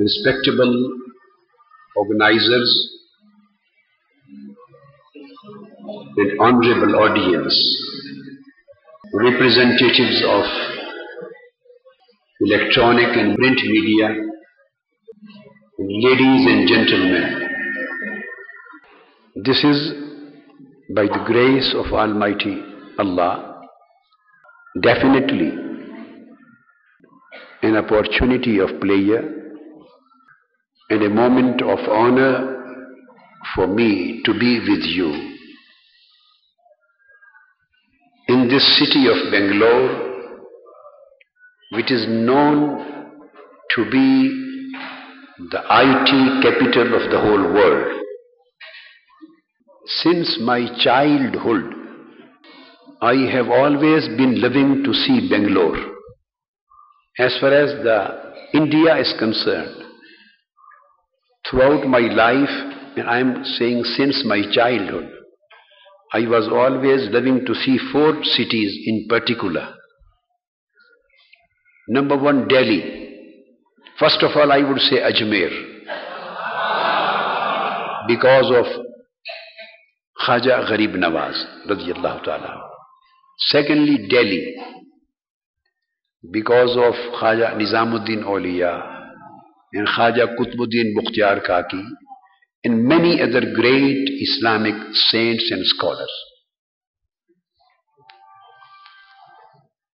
Respectable organizers and honorable audience, representatives of electronic and print media, ladies and gentlemen, this is, by the grace of Almighty Allah, definitely an opportunity of pleasure and a moment of honor for me to be with you in this city of Bangalore, which is known to be the IT capital of the whole world. Since my childhood, I have always been loving to see Bangalore. As far as the India is concerned, throughout my life, and I am saying since my childhood, I was always loving to see 4 cities in particular. Number 1, Delhi. First of all, I would say Ajmer, because of Khaja Gharib Nawaz radiyallahu ta'ala. Secondly, Delhi, because of Khaja Nizamuddin Awliya and Khaja Qutbuddin Mukhtar Kaki and many other great Islamic saints and scholars.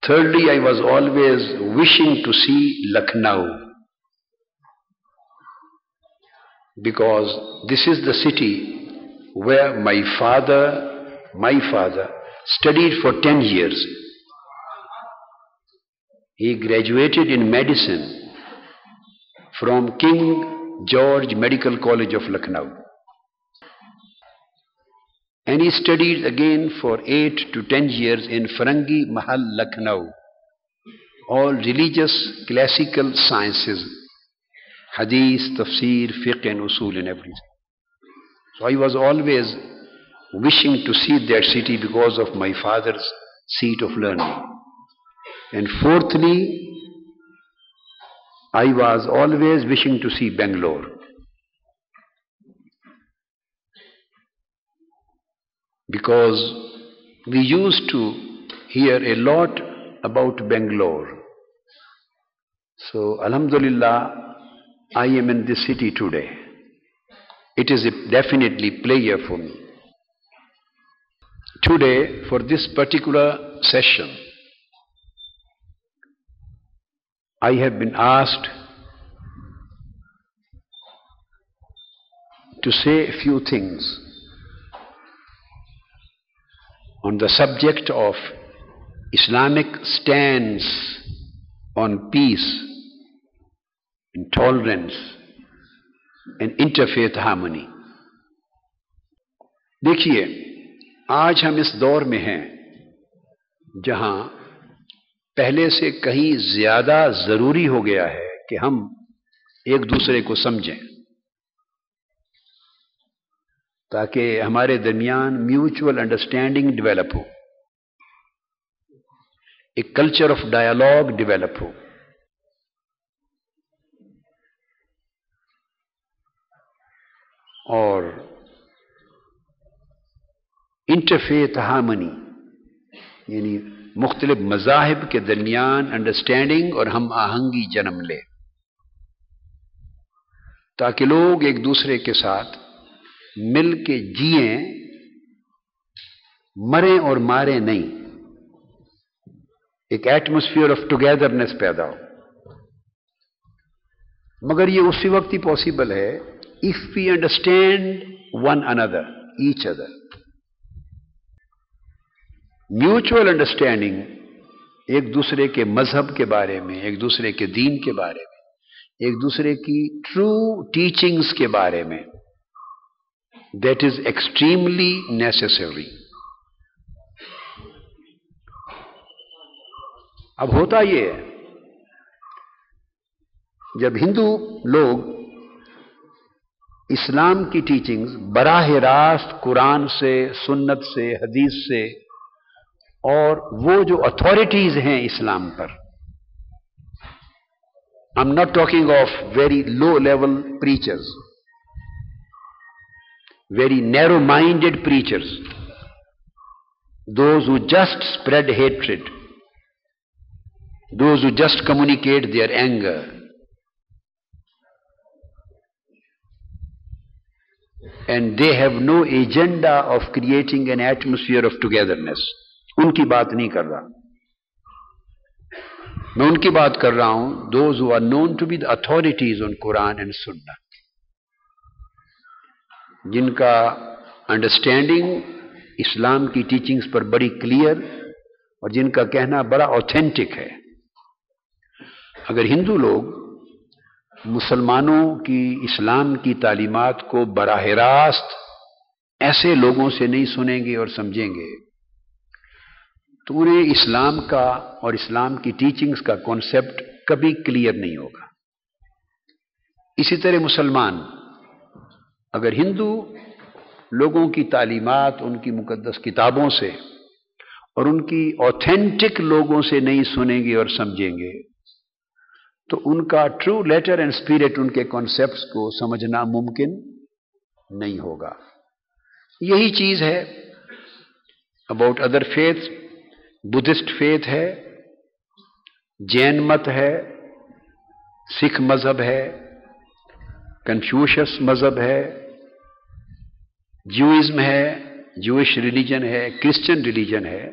Thirdly, I was always wishing to see Lucknow, because this is the city where my father studied for 10 years. He graduated in medicine from King George Medical College of Lucknow, and he studied again for 8 to 10 years in Farangi Mahal, Lucknow, all religious classical sciences, hadith, tafsir, fiqh and usul and everything. So I was always wishing to see that city because of my father's seat of learning. And fourthly, I was always wishing to see Bangalore, because we used to hear a lot about Bangalore. So Alhamdulillah, I am in this city today. It is definitely pleasure for me. Today, for this particular session, I have been asked to say a few things on the subject of Islamic stance on peace, intolerance and interfaith harmony. دیکھیے، آج ہم اس دور میں ہیں جہاں پہلے سے کہیں زیادہ ضروری ہو گیا ہے کہ ہم ایک دوسرے کو سمجھیں، تاکہ ہمارے درمیان میوچول انڈرسٹینڈنگ ڈیولپ ہو، ایک کلچر آف ڈائیلاگ ڈیولپ ہو. اور انٹرفیتھ ہارمنی یعنی مختلف مذاہب کے درمیان انڈرسٹینڈنگ اور ہم آہنگی جنم لے، تاکہ لوگ ایک دوسرے کے ساتھ مل کے جئیں، مریں اور ماریں نہیں. ایک ایٹماسفیئر آف ٹوگیدرنیس پیدا ہو. مگر یہ اسی وقت ہی پاسبل ہے if we understand one another, each other. Mutual understanding ایک دوسرے کے مذہب کے بارے میں، ایک دوسرے کے دین کے بارے میں، ایک دوسرے کی ٹرو ٹیچنگز کے بارے میں، دیٹ از ایکسٹریملی نیسیسری. اب ہوتا یہ ہے جب ہندو لوگ اسلام کی ٹیچنگز براہ راست قرآن سے، سنت سے، حدیث سے، اور وہ جو اتھارٹیز ہیں اسلام پر، I'm not talking of very low level preachers, very narrow minded preachers, those who just spread hatred, those who just communicate their anger. And they have no agenda of creating an atmosphere of togetherness. ان کی بات نہیں کر رہا میں، ان کی بات کر رہا ہوں those who are known to be the authorities on Quran and Sunnah، جن کا انڈرسٹینڈنگ اسلام کی ٹیچنگز پر بڑی کلیئر اور جن کا کہنا بڑا اوتھینٹک ہے. اگر ہندو لوگ مسلمانوں کی اسلام کی تعلیمات کو براہ راست ایسے لوگوں سے نہیں سنیں گے اور سمجھیں گے تو انہیں اسلام کا اور اسلام کی ٹیچنگز کا کانسیپٹ کبھی کلیئر نہیں ہوگا. اسی طرح مسلمان اگر ہندو لوگوں کی تعلیمات ان کی مقدس کتابوں سے اور ان کی اوتھینٹک لوگوں سے نہیں سنیں گے اور سمجھیں گے تو ان کا ٹرو لیٹر اینڈ اسپرٹ، ان کے کانسیپٹس کو سمجھنا ممکن نہیں ہوگا. یہی چیز ہے about other faith. Buddhist faith ہے، جین مت ہے، سکھ مذہب ہے، کنفیوشس مذہب ہے، جوئزم ہے، جوئش ریلیجن ہے، کرسچن ریلیجن ہے.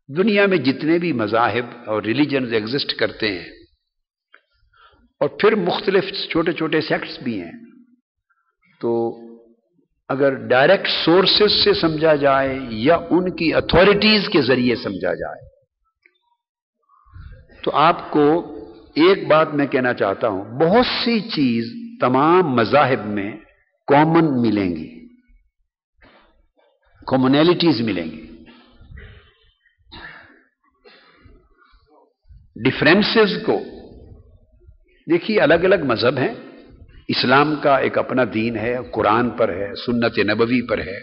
دنیا میں جتنے بھی مذاہب اور ریلیجنز ایگزسٹ کرتے ہیں اور پھر مختلف چھوٹے چھوٹے سیکٹس بھی ہیں، تو اگر ڈائریکٹ سورسز سے سمجھا جائے یا ان کی اتھارٹیز کے ذریعے سمجھا جائے تو آپ کو ایک بات میں کہنا چاہتا ہوں، بہت سی چیز تمام مذاہب میں کامن ملیں گی، کامنیلٹیز ملیں گی. ڈفرینسز کو دیکھیے، الگ الگ مذہب ہیں. اسلام کا ایک اپنا دین ہے، قرآن پر ہے، سنت نبوی پر ہے،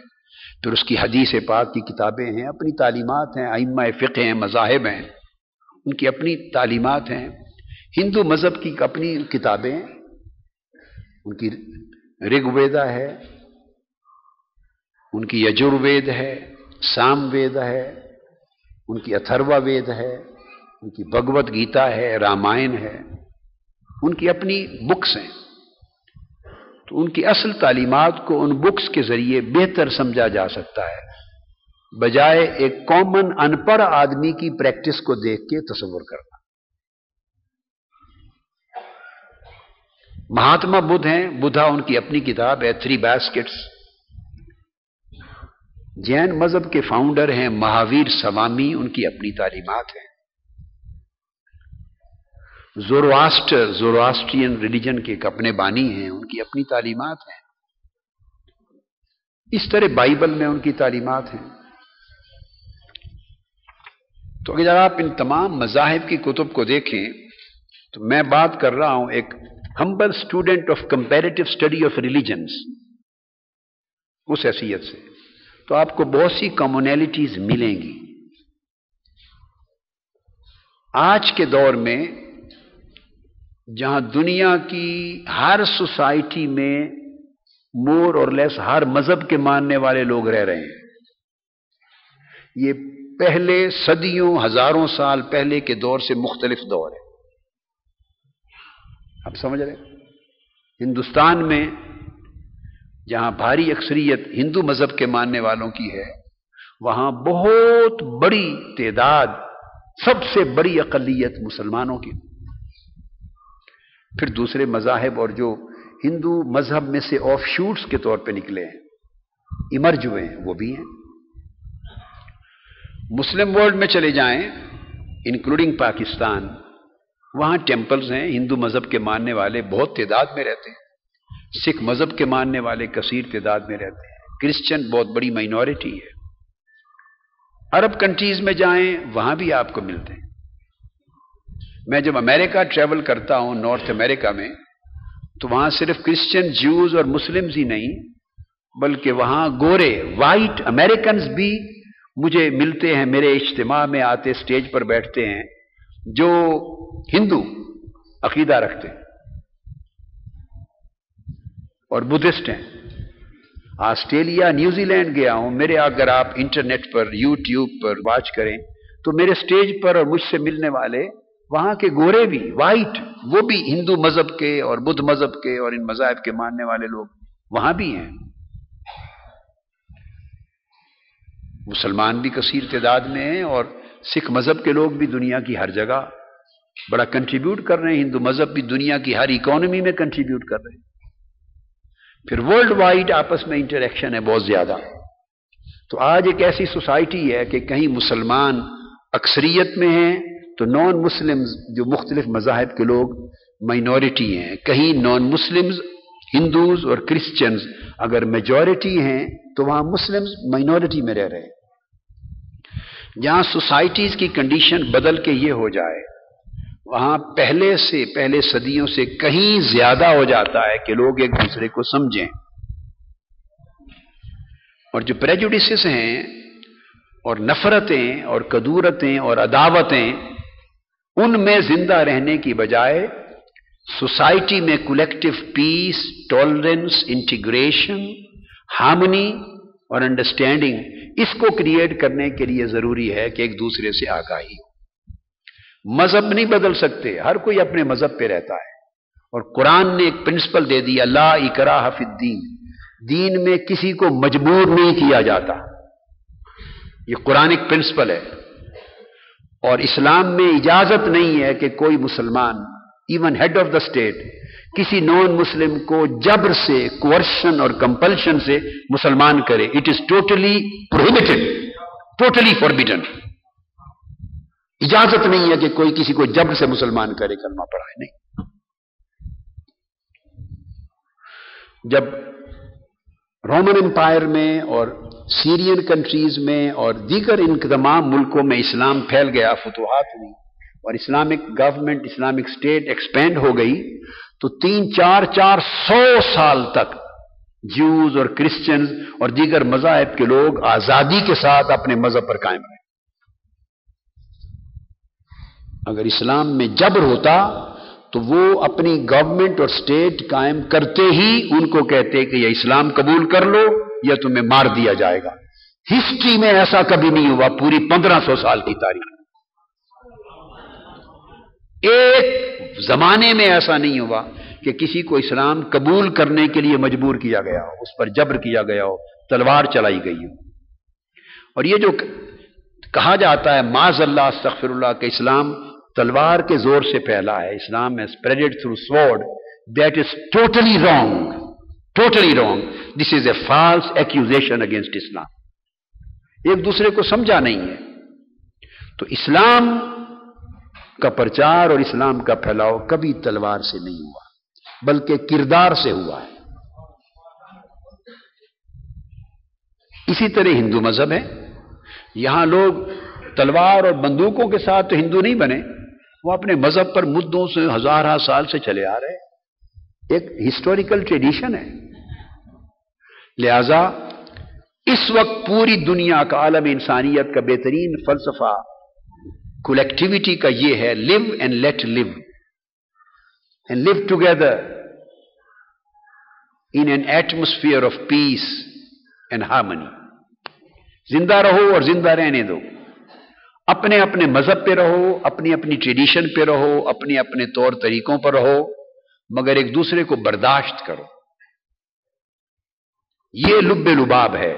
پھر اس کی حدیث پاک کی کتابیں ہیں، اپنی تعلیمات ہیں، ائمہ فقہ ہیں، مذاہب ہیں، ان کی اپنی تعلیمات ہیں. ہندو مذہب کی اپنی کتابیں، ان کی رگ ویدا ہے، ان کی یجور وید ہے، سام وید ہے، ان کی اتھروا وید ہے، ان کی بھگوت گیتا ہے، رامائن ہے، ان کی اپنی بکس ہیں. تو ان کی اصل تعلیمات کو ان بکس کے ذریعے بہتر سمجھا جا سکتا ہے بجائے ایک کامن ان پڑھ آدمی کی پریکٹس کو دیکھ کے تصور کرنا. مہاتما بدھ ہیں، بدھا ان کی اپنی کتاب ہے 3 baskets. جین مذہب کے فاؤنڈر ہیں مہاویر سوامی، ان کی اپنی تعلیمات ہیں. زورواسٹرین ریلیجن کے ایک اپنے بانی ہیں، ان کی اپنی تعلیمات ہیں. اس طرح بائبل میں ان کی تعلیمات ہیں. تو اگر آپ ان تمام مذاہب کی کتب کو دیکھیں تو میں بات کر رہا ہوں ایک humble student of comparative study of religions, اس حیثیت سے تو آپ کو بہت سی کامنیلٹیز ملیں گی. آج کے دور میں جہاں دنیا کی ہر سوسائٹی میں مور اور لیس ہر مذہب کے ماننے والے لوگ رہ رہے ہیں، یہ پہلے صدیوں ہزاروں سال پہلے کے دور سے مختلف دور ہے. آپ سمجھ رہے ہیں؟ ہندوستان میں جہاں بھاری اکثریت ہندو مذہب کے ماننے والوں کی ہے، وہاں بہت بڑی تعداد سب سے بڑی اقلیت مسلمانوں کی. پھر دوسرے مذاہب اور جو ہندو مذہب میں سے آف شوٹس کے طور پہ نکلے ہیں، ایمرج ہوئے ہیں، وہ بھی ہیں. مسلم ورلڈ میں چلے جائیں انکلوڈنگ پاکستان، وہاں ٹیمپلز ہیں، ہندو مذہب کے ماننے والے بہت تعداد میں رہتے ہیں، سکھ مذہب کے ماننے والے کثیر تعداد میں رہتے ہیں، کرسچن بہت بڑی مائنورٹی ہے. عرب کنٹریز میں جائیں وہاں بھی آپ کو ملتے ہیں. میں جب امریکہ ٹریول کرتا ہوں نارتھ امریکہ میں، تو وہاں صرف کرسچن، جیوز اور مسلمز ہی نہیں، بلکہ وہاں گورے وائٹ امریکنز بھی مجھے ملتے ہیں، میرے اجتماع میں آتے، سٹیج پر بیٹھتے ہیں، جو ہندو عقیدہ رکھتے ہیں اور بدھسٹ ہیں. آسٹریلیا، نیوزی لینڈ گیا ہوں، میرے اگر آپ انٹرنیٹ پر، یوٹیوب پر واچ کریں تو میرے سٹیج پر اور مجھ سے ملنے والے وہاں کے گورے بھی، وائٹ، وہ بھی ہندو مذہب کے اور بدھ مذہب کے اور ان مذاہب کے ماننے والے لوگ وہاں بھی ہیں. مسلمان بھی کثیر تعداد میں ہیں اور سکھ مذہب کے لوگ بھی دنیا کی ہر جگہ بڑا کنٹریبیوٹ کر رہے ہیں. ہندو مذہب بھی دنیا کی ہر اکانومی میں کنٹریبیوٹ کر رہے ہیں. پھر ورلڈ وائڈ آپس میں انٹریکشن ہے بہت زیادہ. تو آج ایک ایسی سوسائٹی ہے کہ کہیں مسلمان اکثریت میں ہیں تو نان مسلمز جو مختلف مذاہب کے لوگ مائنورٹی ہیں، کہیں نان مسلمز، ہندوز اور کرسچنز اگر میجورٹی ہیں تو وہاں مسلمز مائنورٹی میں رہ رہے ہیں. جہاں سوسائٹیز کی کنڈیشن بدل کے یہ ہو جائے، وہاں پہلے صدیوں سے کہیں زیادہ ہو جاتا ہے کہ لوگ ایک دوسرے کو سمجھیں. اور جو پریجوڈیسز ہیں اور نفرتیں اور کدورتیں اور عداوتیں، ان میں زندہ رہنے کی بجائے سوسائٹی میں کولیکٹیو پیس، ٹالرنس، انٹیگریشن، ہارمنی اور انڈرسٹینڈنگ، اس کو کریٹ کرنے کے لیے ضروری ہے کہ ایک دوسرے سے آگاہی ہو. مذہب نہیں بدل سکتے، ہر کوئی اپنے مذہب پہ رہتا ہے. اور قرآن نے ایک پرنسپل دے دیا، لا اکراہ فی الدین، دین میں کسی کو مجبور نہیں کیا جاتا. یہ قرآنک پرنسپل ہے. اور اسلام میں اجازت نہیں ہے کہ کوئی مسلمان، even head of the state, کسی نان مسلم کو جبر سے، کوئرشن اور کمپلشن سے مسلمان کرے. It is totally prohibited, totally forbidden. اجازت نہیں ہے کہ کوئی کسی کو جبر سے مسلمان کرے، کلمہ پڑھائے، نہیں. جب رومن امپائر میں اور سیرین کنٹریز میں اور دیگر ان تمام ملکوں میں اسلام پھیل گیا، فتوحات ہوئی اور Islamic government, Islamic state expand ہو گئی، تو 300-400 سال تک جیوز اور کرسچنز اور دیگر مذاہب کے لوگ آزادی کے ساتھ اپنے مذہب پر قائم رہے. اگر اسلام میں جبر ہوتا تو وہ اپنی گورنمنٹ اور اسٹیٹ قائم کرتے ہی ان کو کہتے کہ یہ اسلام قبول کر لو یا تمہیں مار دیا جائے گا. ہسٹری میں ایسا کبھی نہیں ہوا، پوری 1500 سال کی تاریخ ایک زمانے میں ایسا نہیں ہوا کہ کسی کو اسلام قبول کرنے کے لیے مجبور کیا گیا ہو، اس پر جبر کیا گیا ہو، تلوار چلائی گئی ہو. اور یہ جو کہا جاتا ہے معاذ اللہ استغفر اللہ کہ اسلام تلوار کے زور سے پھیلا ہے، اسلام ہے spreaded through sword, that is totally wrong, totally wrong. This is a false accusation against Islam. ایک دوسرے کو سمجھا نہیں ہے. تو اسلام کا پرچار اور اسلام کا پھیلاؤ کبھی تلوار سے نہیں ہوا، بلکہ کردار سے ہوا ہے. اسی طرح ہندو مذہب ہے. یہاں لوگ تلوار اور بندوقوں کے ساتھ تو ہندو نہیں بنے، وہ اپنے مذہب پر مدتوں سے، ہزارہ سال سے چلے آ رہے. ایک ہسٹوریکل ٹریڈیشن ہے. لہذا اس وقت پوری دنیا کا، عالم انسانیت کا بہترین فلسفہ کولیکٹیوٹی کا یہ ہے، live and let live and live together in an atmosphere of peace and harmony. زندہ رہو اور زندہ رہنے دو. اپنے اپنے مذہب پہ رہو، اپنی اپنی ٹریڈیشن پہ رہو، اپنے اپنے طور طریقوں پر رہو، مگر ایک دوسرے کو برداشت کرو. یہ لب لباب ہے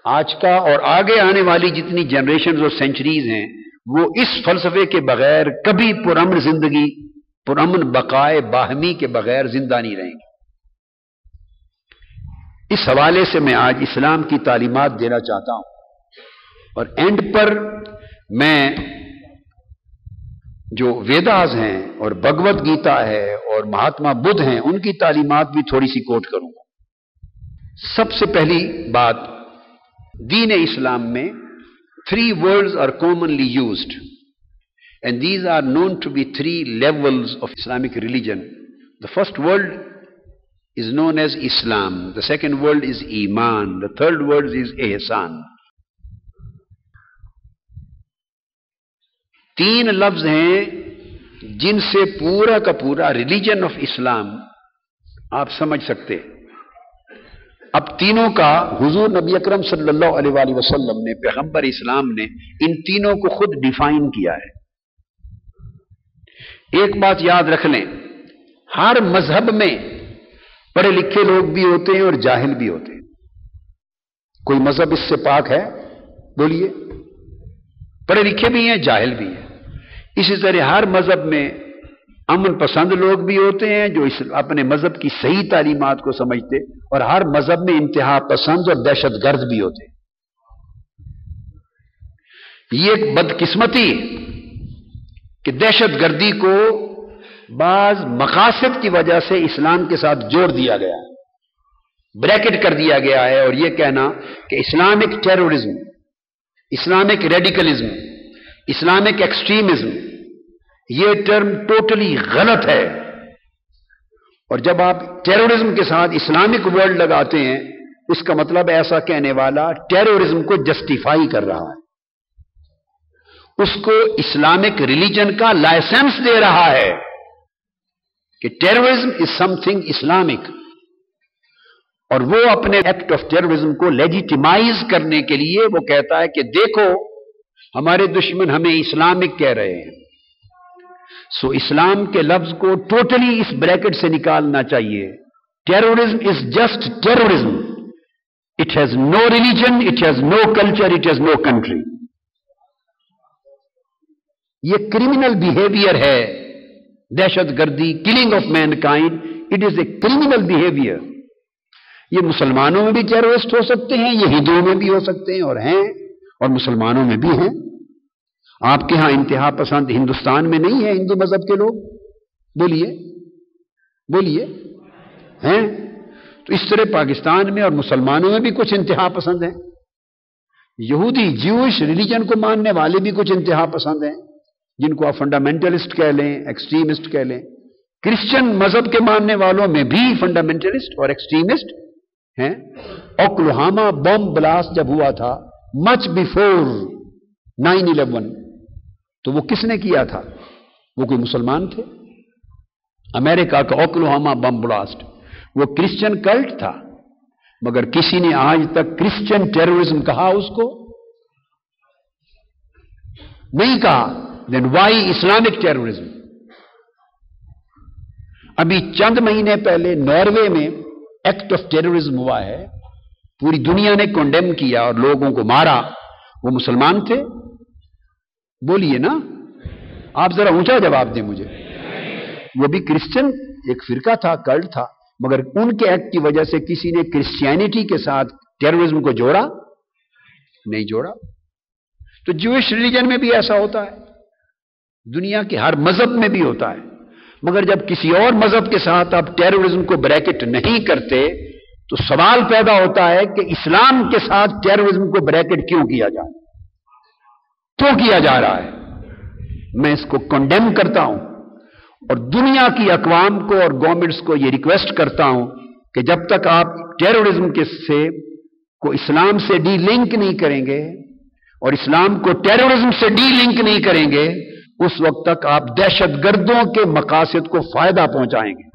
آج کا، اور آگے آنے والی جتنی جنریشنز اور سینچریز ہیں وہ اس فلسفے کے بغیر کبھی پرامن زندگی، پرامن بقائے باہمی کے بغیر زندہ نہیں رہیں گے۔ اس حوالے سے میں آج اسلام کی تعلیمات دینا چاہتا ہوں، اور اینڈ پر میں جو ویداز ہیں اور بھگوت گیتا ہے اور مہاتما بدھ ہیں ان کی تعلیمات بھی تھوڑی سی کوٹ کروں گا۔ سب سے پہلی بات، دین اسلام میں 3 words are commonly used, and these are known to be 3 levels of Islamic religion. The first word is known as Islam, the second word is Iman, the third word is Ihsan. 3 لفظ ہیں جن سے پورا کا پورا religion of اسلام آپ سمجھ سکتے ہیں۔ اب تینوں کا حضور نبی اکرم صلی اللہ علیہ وآلہ وسلم نے، پیغمبر اسلام نے ان تینوں کو خود ڈیفائن کیا ہے۔ ایک بات یاد رکھ لیں، ہر مذہب میں پڑھے لکھے لوگ بھی ہوتے ہیں اور جاہل بھی ہوتے ہیں۔ کوئی مذہب اس سے پاک ہے؟ بولیے۔ پڑھے لکھے بھی ہیں، جاہل بھی ہیں۔ اسی طرح ہر مذہب میں امن پسند لوگ بھی ہوتے ہیں جو اپنے مذہب کی صحیح تعلیمات کو سمجھتے، اور ہر مذہب میں انتہا پسند اور دہشت گرد بھی ہوتے ہیں۔ یہ ایک بدقسمتی ہے کہ دہشت گردی کو بعض مقاصد کی وجہ سے اسلام کے ساتھ جوڑ دیا گیا ہے، بریکٹ کر دیا گیا ہے، اور یہ کہنا کہ Islamic terrorism, Islamic radicalism, Islamic extremism, یہ ٹرم ٹوٹلی غلط ہے۔ اور جب آپ ٹیرورزم کے ساتھ اسلامک ورڈ لگاتے ہیں، اس کا مطلب ایسا کہنے والا ٹیرورزم کو جسٹیفائی کر رہا ہے، اس کو اسلامک ریلیجن کا لائسنس دے رہا ہے کہ ٹیرورزم از سم تھنگ اسلامک، اور وہ اپنے ایکٹ آف ٹیرورزم کو لیجیٹیمائز کرنے کے لیے وہ کہتا ہے کہ دیکھو ہمارے دشمن ہمیں اسلامک کہہ رہے ہیں۔ سو اسلام کے لفظ کو ٹوٹلی اس بریکٹ سے نکالنا چاہیے۔ Terrorism is just terrorism, it has no religion, it has no culture, it has no country. یہ کرمنل بیہیویئر ہے، دہشت گردی، killing of mankind, it is a criminal behaviour. یہ مسلمانوں میں بھی ٹیرورسٹ ہو سکتے ہیں، یہ ہندوؤں میں بھی ہو سکتے ہیں، اور ہیں، اور مسلمانوں میں بھی ہیں۔ آپ کے ہاں انتہا پسند ہندوستان میں نہیں ہے ہندو مذہب کے لوگ؟ بولیے بولیے، ہیں؟ تو اس طرح پاکستان میں اور مسلمانوں میں بھی کچھ انتہا پسند ہیں، یہودی جیوش ریلیجن کو ماننے والے بھی کچھ انتہا پسند ہیں، جن کو آپ فنڈامنٹلسٹ کہہ لیں، ایکسٹریمسٹ کہہ لیں۔ کرسچن مذہب کے ماننے والوں میں بھی فنڈامنٹلسٹ اور ایکسٹریمسٹ ہیں۔ اوکلاہوما بم بلاسٹ جب ہوا تھا مچ بیفور 9/11، تو وہ کس نے کیا تھا؟ وہ کوئی مسلمان تھے؟ امریکہ کا اوکلاہوما بم بلاسٹ وہ کرسچن کلٹ تھا، مگر کسی نے آج تک کرسچن ٹیرورزم کہا اس کو؟ نہیں کہا۔ دین وائی اسلامک ٹیرورزم؟ ابھی چند مہینے پہلے ناروے میں ایکٹ آف ٹیرورزم ہوا ہے، پوری دنیا نے کنڈیم کیا اور لوگوں کو مارا، وہ مسلمان تھے؟ بولیے نا، آپ ذرا اونچا جواب دیں مجھے۔ وہ بھی کرسچن ایک فرقہ تھا، کلٹ تھا، مگر ان کے ایکٹ کی وجہ سے کسی نے کرسچینٹی کے ساتھ ٹیرورزم کو جوڑا؟ نہیں جوڑا۔ تو جوئش ریلیجن میں بھی ایسا ہوتا ہے، دنیا کے ہر مذہب میں بھی ہوتا ہے، مگر جب کسی اور مذہب کے ساتھ آپ ٹیرورزم کو بریکٹ نہیں کرتے تو سوال پیدا ہوتا ہے کہ اسلام کے ساتھ ٹیرورزم کو بریکٹ کیوں کیا جائے، کیوں کیا جا رہا ہے؟ میں اس کو کنڈیم کرتا ہوں، اور دنیا کی اقوام کو اور گورنمنٹس کو یہ ریکویسٹ کرتا ہوں کہ جب تک آپ ٹیرورزم کے سے کو اسلام سے ڈی لنک نہیں کریں گے اور اسلام کو ٹیرورزم سے ڈی لنک نہیں کریں گے، اس وقت تک آپ دہشت گردوں کے مقاصد کو فائدہ پہنچائیں گے،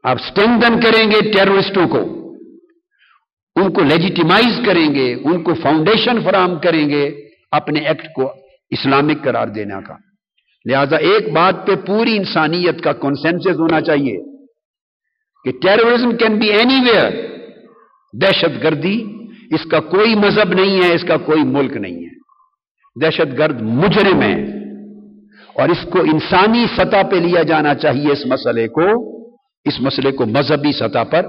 آپ اسٹرینتھن کریں گے ٹیرورسٹوں کو، ان کو لیجیٹیمائز کریں گے، ان کو فاؤنڈیشن فراہم کریں گے اپنے ایکٹ کو اسلامک قرار دینے کا۔ لہذا ایک بات پہ پوری انسانیت کا کنسنسس ہونا چاہیے کہ terrorism can be anywhere, دہشت گردی اس کا کوئی مذہب نہیں ہے، اس کا کوئی ملک نہیں ہے، دہشت گرد مجرم ہے، اور اس کو انسانی سطح پہ لیا جانا چاہیے اس مسئلے کو مذہبی سطح پر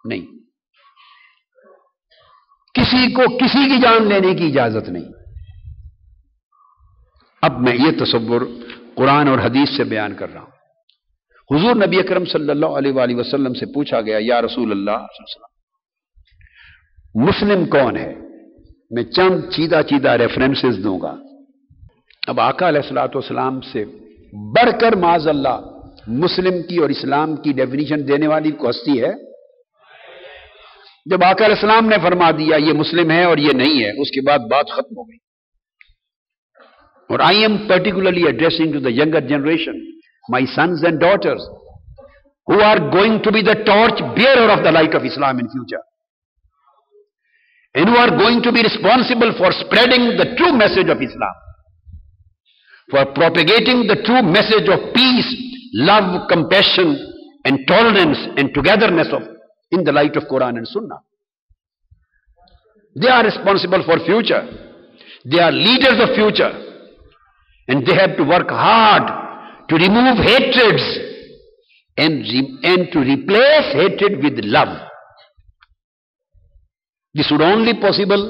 نہیں۔ کسی کو کسی کی جان لینے کی اجازت نہیں۔ اب میں یہ تصور قرآن اور حدیث سے بیان کر رہا ہوں۔ حضور نبی اکرم صلی اللہ علیہ وآلہ وسلم سے پوچھا گیا، یا رسول اللہ صلی اللہ علیہ وسلم، مسلم کون ہے؟ میں چند چیدہ ریفرنسز دوں گا۔ اب آقا علیہ الصلوۃ والسلام سے بڑھ کر معاذ اللہ مسلم کی اور اسلام کی ڈیفینیشن دینے والی کو ہستی ہے؟ جب آقا علیہ السلام نے فرما دیا یہ مسلم ہے اور یہ نہیں ہے، اس کے بعد بات ختم ہو گئی۔ اور I am particularly addressing to the younger generation, my sons and daughters, who are going to be the torch bearer of the light of Islam in future, and who are going to be responsible for spreading the true message of Islam, for propagating the true message of peace, love, compassion, and tolerance and togetherness in the light of Quran and Sunnah. They are responsible for future. They are leaders of future. And they have to work hard to remove hatreds and to replace hatred with love. This would only possible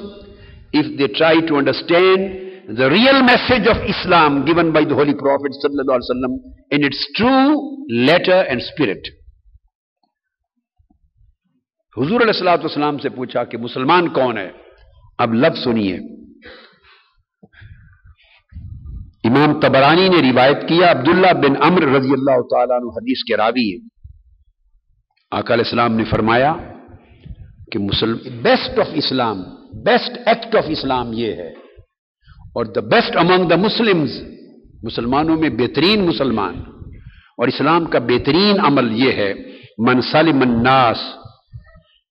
if they try to understand the real message of Islam given by the Holy Prophet sallallahu alaihi wasallam in its true letter and spirit. حضور علیہ الصلوۃ والسلام سے پوچھا کہ مسلمان کون ہے؟ اب لفظ سنیے۔ امام طبرانی نے روایت کیا، عبداللہ بن عمرو رضی اللہ تعالیٰ عنہ حدیث کے راوی ہے، آقا علیہ السلام نے فرمایا کہ best of Islam, best act of Islam یہ ہے، اور the best among the Muslims, مسلمانوں میں بہترین مسلمان اور اسلام کا بہترین عمل یہ ہے، من سلم الناس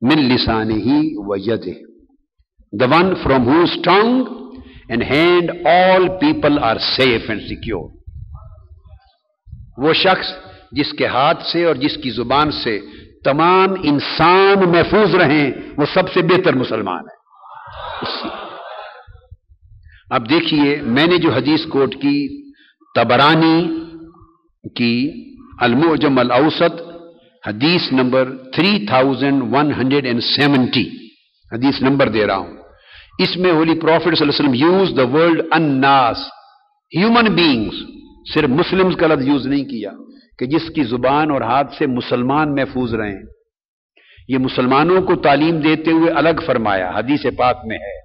من لسانہ و یدہ، the one from whose tongue and hand all people are safe and secure. وہ شخص جس کے ہاتھ سے اور جس کی زبان سے تمام انسان محفوظ رہیں، وہ سب سے بہتر مسلمان ہے۔ اب دیکھیے، میں نے جو حدیث کوٹ کی طبرانی کی المعجم الاوسط حدیث نمبر 3170 حدیث نمبر دے رہا ہوں، اس میں ہولی پروفٹ صلی اللہ علیہ وسلم یوز دا ورڈ الناس، ہیومن بینگز، صرف مسلمز کا لفظ یوز نہیں کیا کہ جس کی زبان اور ہاتھ سے مسلمان محفوظ رہیں۔ یہ مسلمانوں کو تعلیم دیتے ہوئے الگ فرمایا، حدیث پاک میں ہے،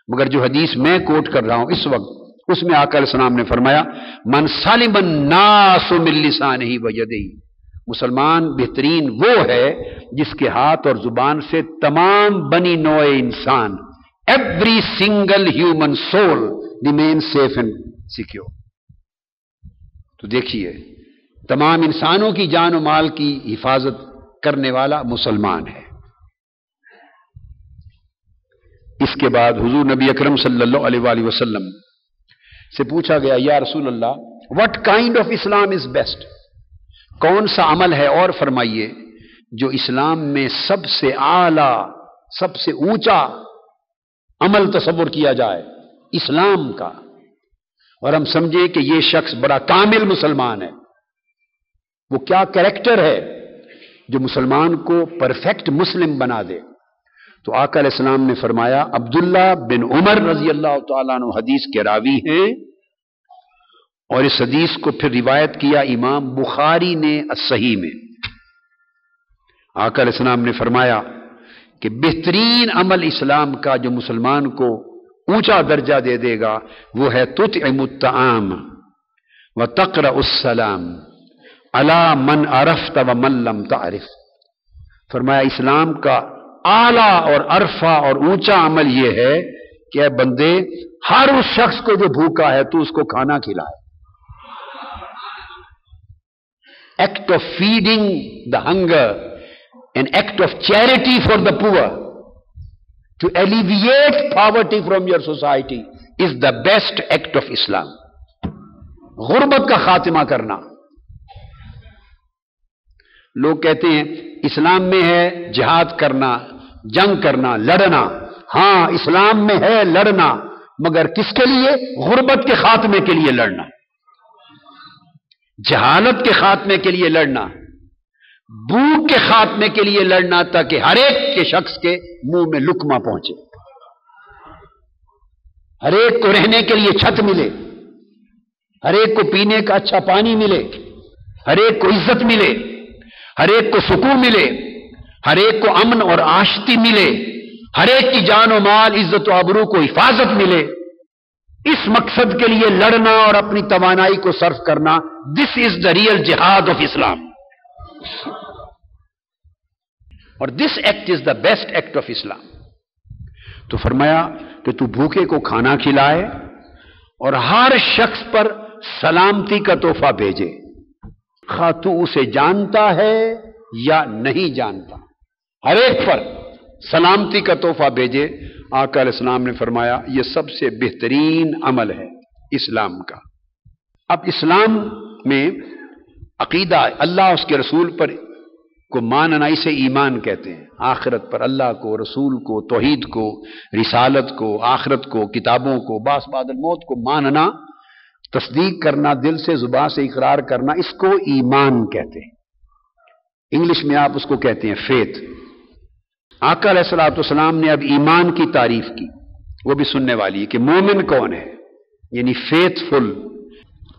مگر جو حدیث میں کوٹ کر رہا ہوں اس وقت، اس میں آقا علیہ السلام نے فرمایا من سلم الناس من لسانہ و یدہ، مسلمان بہترین وہ ہے جس کے ہاتھ اور زبان سے تمام بنی نوع انسان، every single human soul remains safe and secure۔ تو دیکھیے، تمام انسانوں کی جان و مال کی حفاظت کرنے والا مسلمان ہے۔ اس کے بعد حضور نبی اکرم صلی اللہ علیہ وآلہ وسلم سے پوچھا گیا، یا رسول اللہ what kind of Islam is best، کون سا عمل ہے، اور فرمائیے جو اسلام میں سب سے اعلی، سب سے اونچا عمل تصور کیا جائے اسلام کا، اور ہم سمجھے کہ یہ شخص بڑا کامل مسلمان ہے۔ وہ کیا کریکٹر ہے جو مسلمان کو پرفیکٹ مسلم بنا دے؟ تو آقا علیہ السلام نے فرمایا، عبداللہ بن عمر رضی اللہ تعالیٰ عنہ حدیث کے راوی ہیں، اور اس حدیث کو پھر روایت کیا امام بخاری نے الصحیح میں۔ آقا علیہ السلام نے فرمایا کہ بہترین عمل اسلام کا جو مسلمان کو اونچا درجہ دے دے گا وہ ہے تطعم الطعام وتقرأ السلام علی من عرفت ومن لم تعرف۔ فرمایا اسلام کا اعلیٰ اور عرفہ اور اونچا عمل یہ ہے کہ اے بندے، ہر اس شخص کو جو بھوکا ہے تو اس کو کھانا کھلائے۔ Act of feeding the hunger, an act of charity for the poor, to alleviate poverty from your society is the best act of Islam. غربت کا خاتمہ کرنا۔ لوگ کہتے ہیں اسلام میں ہے جہاد کرنا، جنگ کرنا، لڑنا۔ ہاں، اسلام میں ہے لڑنا، مگر کس کے لیے؟ غربت کے خاتمے کے لیے لڑنا، جہالت کے خاتمے کے لیے لڑنا، بھوک کے خاتمے کے لیے لڑنا، تاکہ ہر ایک کے شخص کے منہ میں لقمہ پہنچے، ہر ایک کو رہنے کے لیے چھت ملے، ہر ایک کو پینے کا اچھا پانی ملے، ہر ایک کو عزت ملے، ہر ایک کو سکون ملے، ہر ایک کو امن اور آشتی ملے، ہر ایک کی جان و مال، عزت و آبرو کو حفاظت ملے۔ اس مقصد کے لیے لڑنا اور اپنی توانائی کو صرف کرنا، دس از دا ریئل جہاد آف اسلام، اور this act is the best act of Islam. تو فرمایا کہ تو بھوکے کو کھانا کھلائے اور ہر شخص پر سلامتی کا تحفہ بھیجے، خواہ تو اسے جانتا ہے یا نہیں جانتا، ہر ایک پر سلامتی کا تحفہ بھیجے۔ آقا علیہ السلام نے فرمایا یہ سب سے بہترین عمل ہے اسلام کا۔ اب اسلام میں عقیدہ اللہ اس کے رسول پر کو ماننا، اسے ایمان کہتے ہیں۔ آخرت پر، اللہ کو، رسول کو، توحید کو، رسالت کو، آخرت کو، کتابوں کو، باس بعد الموت کو ماننا، تصدیق کرنا، دل سے زبان سے اقرار کرنا، اس کو ایمان کہتے ہیں۔ انگلش میں آپ اس کو کہتے ہیں فیتھ۔ آقا علیہ الصلوۃ والسلام نے اب ایمان کی تعریف کی، وہ بھی سننے والی ہے کہ مومن کون ہے، یعنی فیتھ فل۔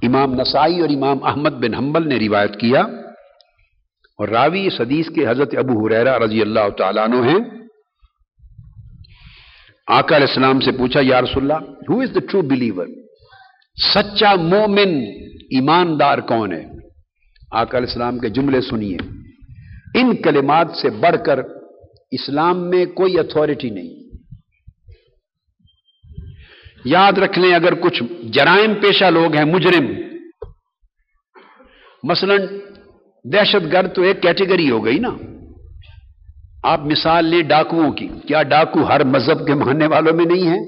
امام نسائی اور امام احمد بن حنبل نے روایت کیا، اور راوی اس حدیث کے حضرت ابو ہریرہ رضی اللہ تعالیٰ عنہ ہیں۔ آقا علیہ السلام سے پوچھا یا رسول اللہ ہو از دا ٹرو بلیور، سچا مومن ایماندار کون ہے؟ آقا علیہ السلام کے جملے سنیے، ان کلمات سے بڑھ کر اسلام میں کوئی اتھارٹی نہیں۔ یاد رکھ لیں، اگر کچھ جرائم پیشہ لوگ ہیں، مجرم، مثلا دہشت گرد تو ایک کیٹیگری ہو گئی نا، آپ مثال لیں ڈاکوؤں کی، کیا ڈاکو ہر مذہب کے ماننے والوں میں نہیں ہیں؟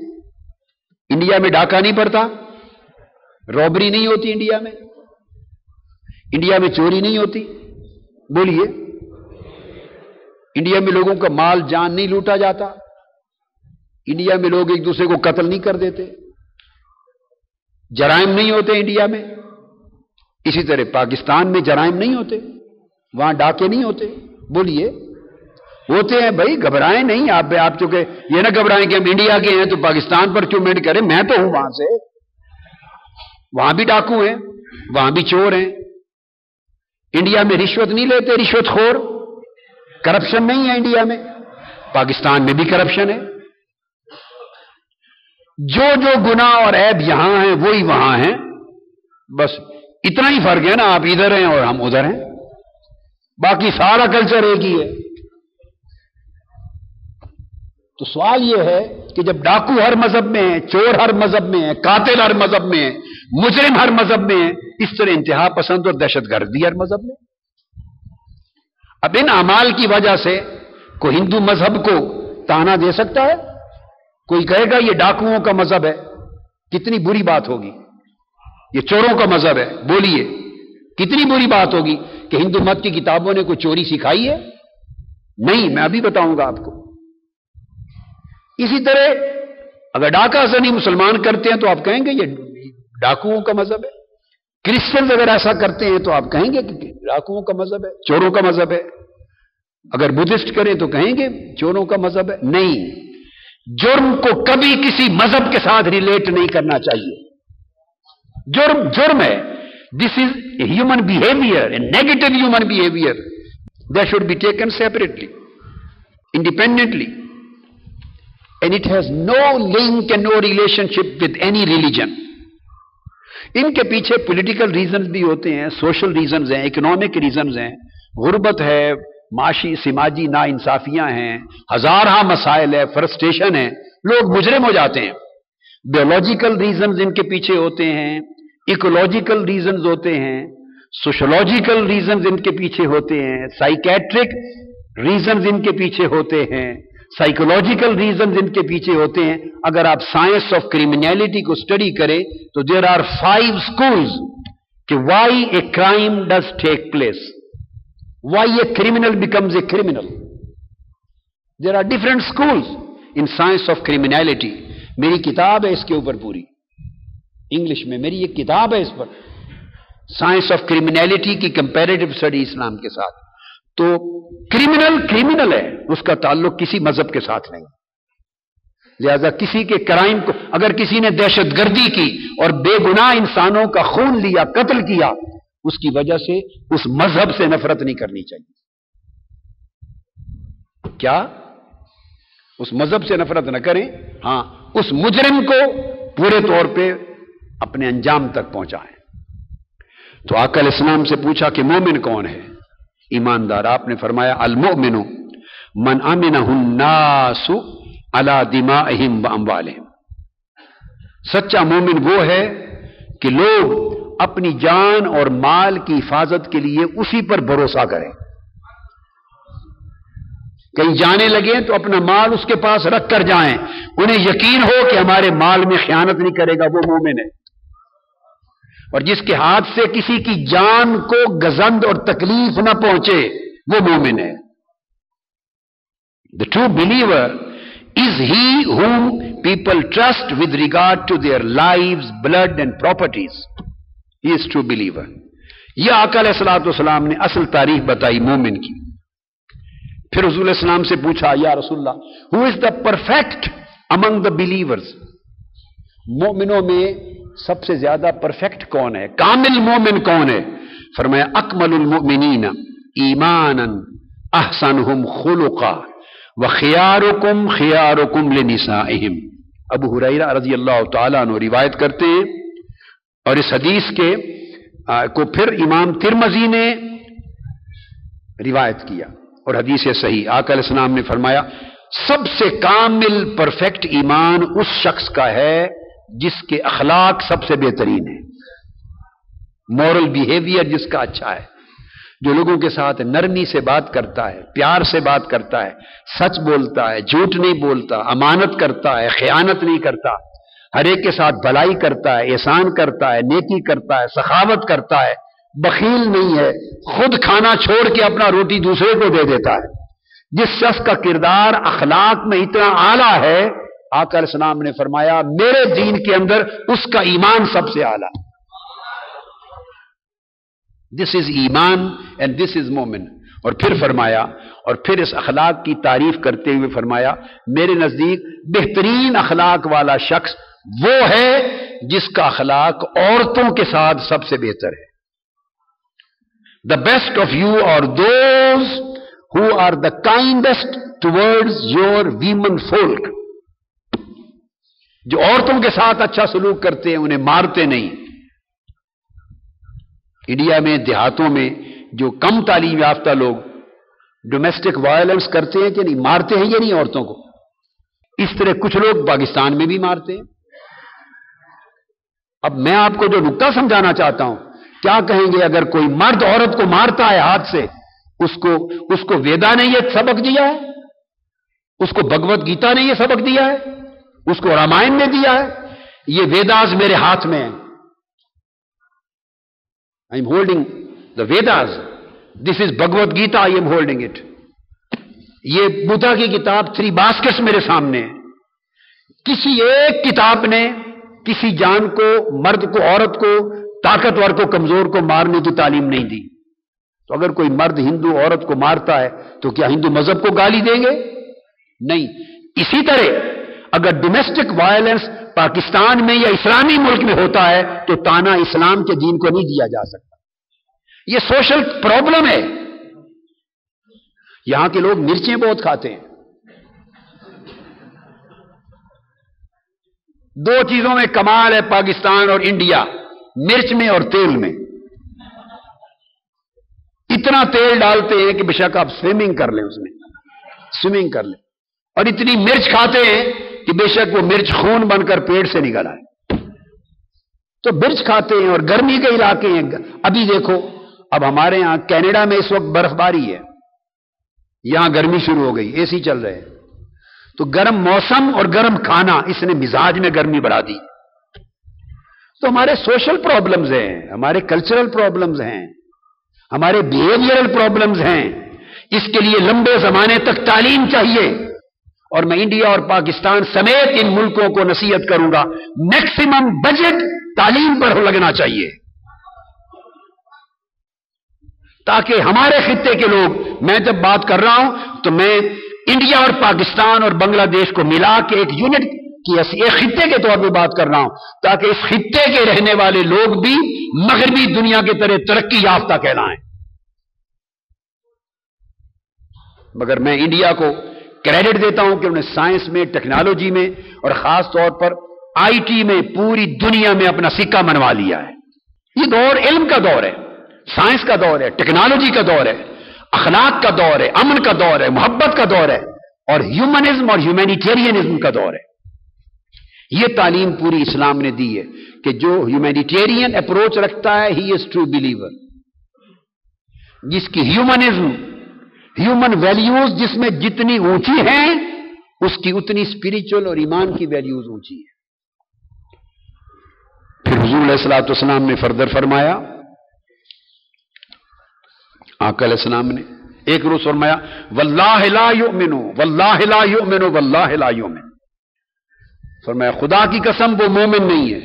انڈیا میں ڈاکہ نہیں پڑتا، رابری نہیں ہوتی انڈیا میں، انڈیا میں چوری نہیں ہوتی، بولیے، انڈیا میں لوگوں کا مال جان نہیں لوٹا جاتا، انڈیا میں لوگ ایک دوسرے کو قتل نہیں کر دیتے، جرائم نہیں ہوتے انڈیا میں۔ اسی طرح پاکستان میں جرائم نہیں ہوتے، وہاں ڈاکے نہیں ہوتے، بولیے ہوتے ہیں بھائی، گھبرائیں نہیں آپ چونکہ یہ نہ گھبرائیں کہ ہم انڈیا کے ہیں تو پاکستان پر کیوں منٹ کریں، میں تو ہوں وہاں سے، وہاں بھی ڈاکو ہیں، وہاں بھی چور ہیں۔ انڈیا میں رشوت نہیں لیتے، رشوت خور، کرپشن نہیں ہے انڈیا میں، پاکستان میں بھی کرپشن ہے۔ جو جو گناہ اور عیب یہاں ہیں وہی وہاں ہیں، بس اتنا ہی فرق ہے نا، آپ ادھر ہیں اور ہم ادھر ہیں، باقی سارا کلچر ایک ہی ہے۔ تو سوال یہ ہے کہ جب ڈاکو ہر مذہب میں ہیں، چور ہر مذہب میں ہیں، قاتل ہر مذہب میں ہیں، مجرم ہر مذہب میں ہیں، اس طرح انتہا پسند اور دہشت گردی ہر مذہب میں۔ اب ان اعمال کی وجہ سے کوئی ہندو مذہب کو تانا دے سکتا ہے؟ کوئی کہے گا یہ ڈاکوؤں کا مذہب ہے، کتنی بری بات ہوگی، یہ چوروں کا مذہب ہے، بولیے کتنی بری بات ہوگی کہ ہندو مت کی کتابوں نے کوئی چوری سکھائی ہے؟ نہیں، میں ابھی بتاؤں گا آپ کو۔ اسی طرح اگر ڈاکہ زنی مسلمان کرتے ہیں تو آپ کہیں گے یہ ڈاکوؤں کا مذہب ہے، کرسچنز اگر ایسا کرتے ہیں تو آپ کہیں گے کہ ڈاکوؤں کا مذہب ہے، چوروں کا مذہب ہے، اگر بدھسٹ کریں تو کہیں گے چوروں کا مذہب ہے۔ نہیں، جرم کو کبھی کسی مذہب کے ساتھ ریلیٹ نہیں کرنا چاہیے۔ جرم جرم ہے، this is a human behaviour, a negative human behaviour, that should be taken separately, independently, and it has no link and no relationship with any religion. ان کے پیچھے پولیٹیکل ریزنز بھی ہوتے ہیں، سوشل ریزنز ہیں، economic reasons ہیں، غربت ہے، معاشی سماجی نا انصافیاں ہیں، ہزارہ مسائل ہے، فرسٹریشن ہے، لوگ مجرم ہو جاتے ہیں۔ بیولوجیکل ریزنز ان کے پیچھے ہوتے ہیں، ایکولوجیکل ریزنز ہوتے ہیں، سوشولوجیکل ریزنز ان کے پیچھے ہوتے ہیں، سائیکیٹرک ریزنز ان کے پیچھے ہوتے ہیں، سائیکولوجیکل ریزنز ان کے پیچھے ہوتے ہیں۔ اگر آپ سائنس آف کریمنیلٹی کو اسٹڈی کریں تو دیر آر 5 schools کہ why a crime does take place, why a criminal becomes a criminal. There are different schools in science of criminality. میری کتاب ہے اس کے اوپر پوری انگلش میں، میری یہ کتاب ہے اس پر، سائنس آف کرمینلٹی کی کمپیریٹو اسٹڈی اسلام کے ساتھ. تو کرمنل ہے، اس کا تعلق کسی مذہب کے ساتھ نہیں. لہذا کسی کے کرائم کو، اگر کسی نے دہشت گردی کی اور بے گناہ انسانوں کا خون لیا، قتل کیا، اس کی وجہ سے اس مذہب سے نفرت نہیں کرنی چاہیے. کیا اس مذہب سے نفرت نہ کریں، ہاں اس مجرم کو پورے طور پہ اپنے انجام تک پہنچائیں. تو آقا علیہ السلام سے پوچھا کہ مومن کون ہے، ایماندار؟ آپ نے فرمایا المؤمن من امنہ الناس علی دمائہم واموالہم. سچا مومن وہ ہے کہ لوگ اپنی جان اور مال کی حفاظت کے لیے اسی پر بھروسہ کریں. کہیں جانے لگے تو اپنا مال اس کے پاس رکھ کر جائیں، انہیں یقین ہو کہ ہمارے مال میں خیانت نہیں کرے گا، وہ مومن ہے. اور جس کے ہاتھ سے کسی کی جان کو گزند اور تکلیف نہ پہنچے وہ مومن ہے. The true believer is he whom people trust with regard to their lives, blood and properties. He is true believer. یہ آقا علیہ الصلوۃ والسلام نے اصل تعریف بتائی مومن کی. پھر رسول اللہ علیہ السلام سے پوچھا یا رسول اللہ who is the perfect among the believers؟ مومنوں میں سب سے زیادہ پرفیکٹ کون ہے، کامل مومن کون ہے؟ فرمایا اکمل المؤمنین ایمانا احسنہم خلقا وخیارکم خیارکم لنسائہم. ابو ہریرہ رضی اللہ تعالیٰ عنہ روایت کرتے ہیں، اور اس حدیث کے کو پھر امام ترمذی نے روایت کیا اور حدیث صحیح. آقا علیہ السلام نے فرمایا سب سے کامل پرفیکٹ ایمان اس شخص کا ہے جس کے اخلاق سب سے بہترین ہے، مورل بیہیویئر جس کا اچھا ہے، جو لوگوں کے ساتھ نرمی سے بات کرتا ہے، پیار سے بات کرتا ہے، سچ بولتا ہے، جھوٹ نہیں بولتا، امانت کرتا ہے، خیانت نہیں کرتا، ہر ایک کے ساتھ بھلائی کرتا ہے، احسان کرتا ہے، نیکی کرتا ہے، سخاوت کرتا ہے، بخیل نہیں ہے، خود کھانا چھوڑ کے اپنا روٹی دوسرے کو دے دیتا ہے. جس شخص کا کردار اخلاق میں اتنا اعلیٰ ہے، آقا علیہ السلام نے فرمایا میرے دین کے اندر اس کا ایمان سب سے اعلیٰ. دس از ایمان اینڈ دس از مومن. اور پھر فرمایا، اور پھر اس اخلاق کی تعریف کرتے ہوئے فرمایا میرے نزدیک بہترین اخلاق والا شخص وہ ہے جس کا اخلاق عورتوں کے ساتھ سب سے بہتر ہے. The best of you are those who are the kindest towards your women folk. جو عورتوں کے ساتھ اچھا سلوک کرتے ہیں، انہیں مارتے نہیں. انڈیا میں دیہاتوں میں جو کم تعلیم یافتہ لوگ ڈومیسٹک وائلنس کرتے ہیں کہ نہیں، مارتے ہیں یا نہیں عورتوں کو، اس طرح کچھ لوگ پاکستان میں بھی مارتے ہیں. اب میں آپ کو جو نکتہ سمجھانا چاہتا ہوں، کیا کہیں گے اگر کوئی مرد عورت کو مارتا ہے ہاتھ سے، اس کو ویدا نے یہ سبق دیا ہے، اس کو بھگوت گیتا نے یہ سبق دیا ہے، اس کو رامائن نے دیا ہے؟ یہ ویداز میرے ہاتھ میں ہیں. I am holding the Vedas. This is Bhagavad Gita, I am holding it. یہ بدھا کی کتاب 3 baskets میرے سامنے ہے. کسی ایک کتاب نے کسی جان کو، مرد کو، عورت کو، طاقتور کو، کمزور کو مارنے کی تعلیم نہیں دی. تو اگر کوئی مرد ہندو عورت کو مارتا ہے تو کیا ہندو مذہب کو گالی دیں گے؟ نہیں. اسی طرح اگر ڈومیسٹک وائلنس پاکستان میں یا اسلامی ملک میں ہوتا ہے تو تانا اسلام کے دین کو نہیں دیا جا سکتا. یہ سوشل پرابلم ہے. یہاں کے لوگ مرچیں بہت کھاتے ہیں. 2 چیزوں میں کمال ہے پاکستان اور انڈیا، مرچ میں اور تیل میں. اتنا تیل ڈالتے ہیں کہ بے شک آپ سوئمنگ کر لیں، اس میں سوئمنگ کر لیں، اور اتنی مرچ کھاتے ہیں کہ بے شک وہ مرچ خون بن کر پیٹ سے نکل آئے. تو مرچ کھاتے ہیں، اور گرمی کے علاقے ہیں. ابھی دیکھو، اب ہمارے ہاں کینیڈا میں اس وقت برف باری ہے، یہاں گرمی شروع ہو گئی، اے سی چل رہے ہیں. تو گرم موسم اور گرم کھانا اس نے مزاج میں گرمی بڑھا دی. تو ہمارے سوشل پرابلمز ہیں، ہمارے کلچرل پرابلمز ہیں، ہمارے بیہیویئرل پرابلمز ہیں. اس کے لیے لمبے زمانے تک تعلیم چاہیے. اور میں انڈیا اور پاکستان سمیت ان ملکوں کو نصیحت کروں گا، میکسیمم بجٹ تعلیم پر لگنا چاہیے، تاکہ ہمارے خطے کے لوگ، میں جب بات کر رہا ہوں تو میں انڈیا اور پاکستان اور بنگلہ دیش کو ملا کے ایک یونٹ کی ایک خطے کے طور پہ بات کر رہا ہوں، تاکہ اس خطے کے رہنے والے لوگ بھی مغربی دنیا کی طرح ترقی یافتہ کہلائیں۔ مگر میں انڈیا کو کریڈٹ دیتا ہوں کہ انہوں نے سائنس میں، ٹیکنالوجی میں اور خاص طور پر آئی ٹی میں پوری دنیا میں اپنا سکہ منوا لیا ہے۔ یہ دور علم کا دور ہے، سائنس کا دور ہے، ٹیکنالوجی کا دور ہے، اخلاق کا دور ہے، امن کا دور ہے، محبت کا دور ہے، اور ہیومنزم اور ہیومینیٹیرینزم کا دور ہے۔ یہ تعلیم پوری اسلام نے دی ہے کہ جو ہیومینیٹیرین اپروچ رکھتا ہے ہی از ٹرو بلیور، جس کی ہیومنزم، ہیومن ویلیوز جس میں جتنی اونچی ہیں اس کی اتنی اسپرچل اور ایمان کی ویلیوز اونچی ہے۔ پھر حضور علیہ الصلوۃ والسلام نے فردر فرمایا، آقا علیہ السلام نے ایک روز فرمایا واللہ لا یؤمن واللہ لا یؤمن واللہ لا یؤمن، فرمایا خدا کی قسم وہ مومن نہیں ہے،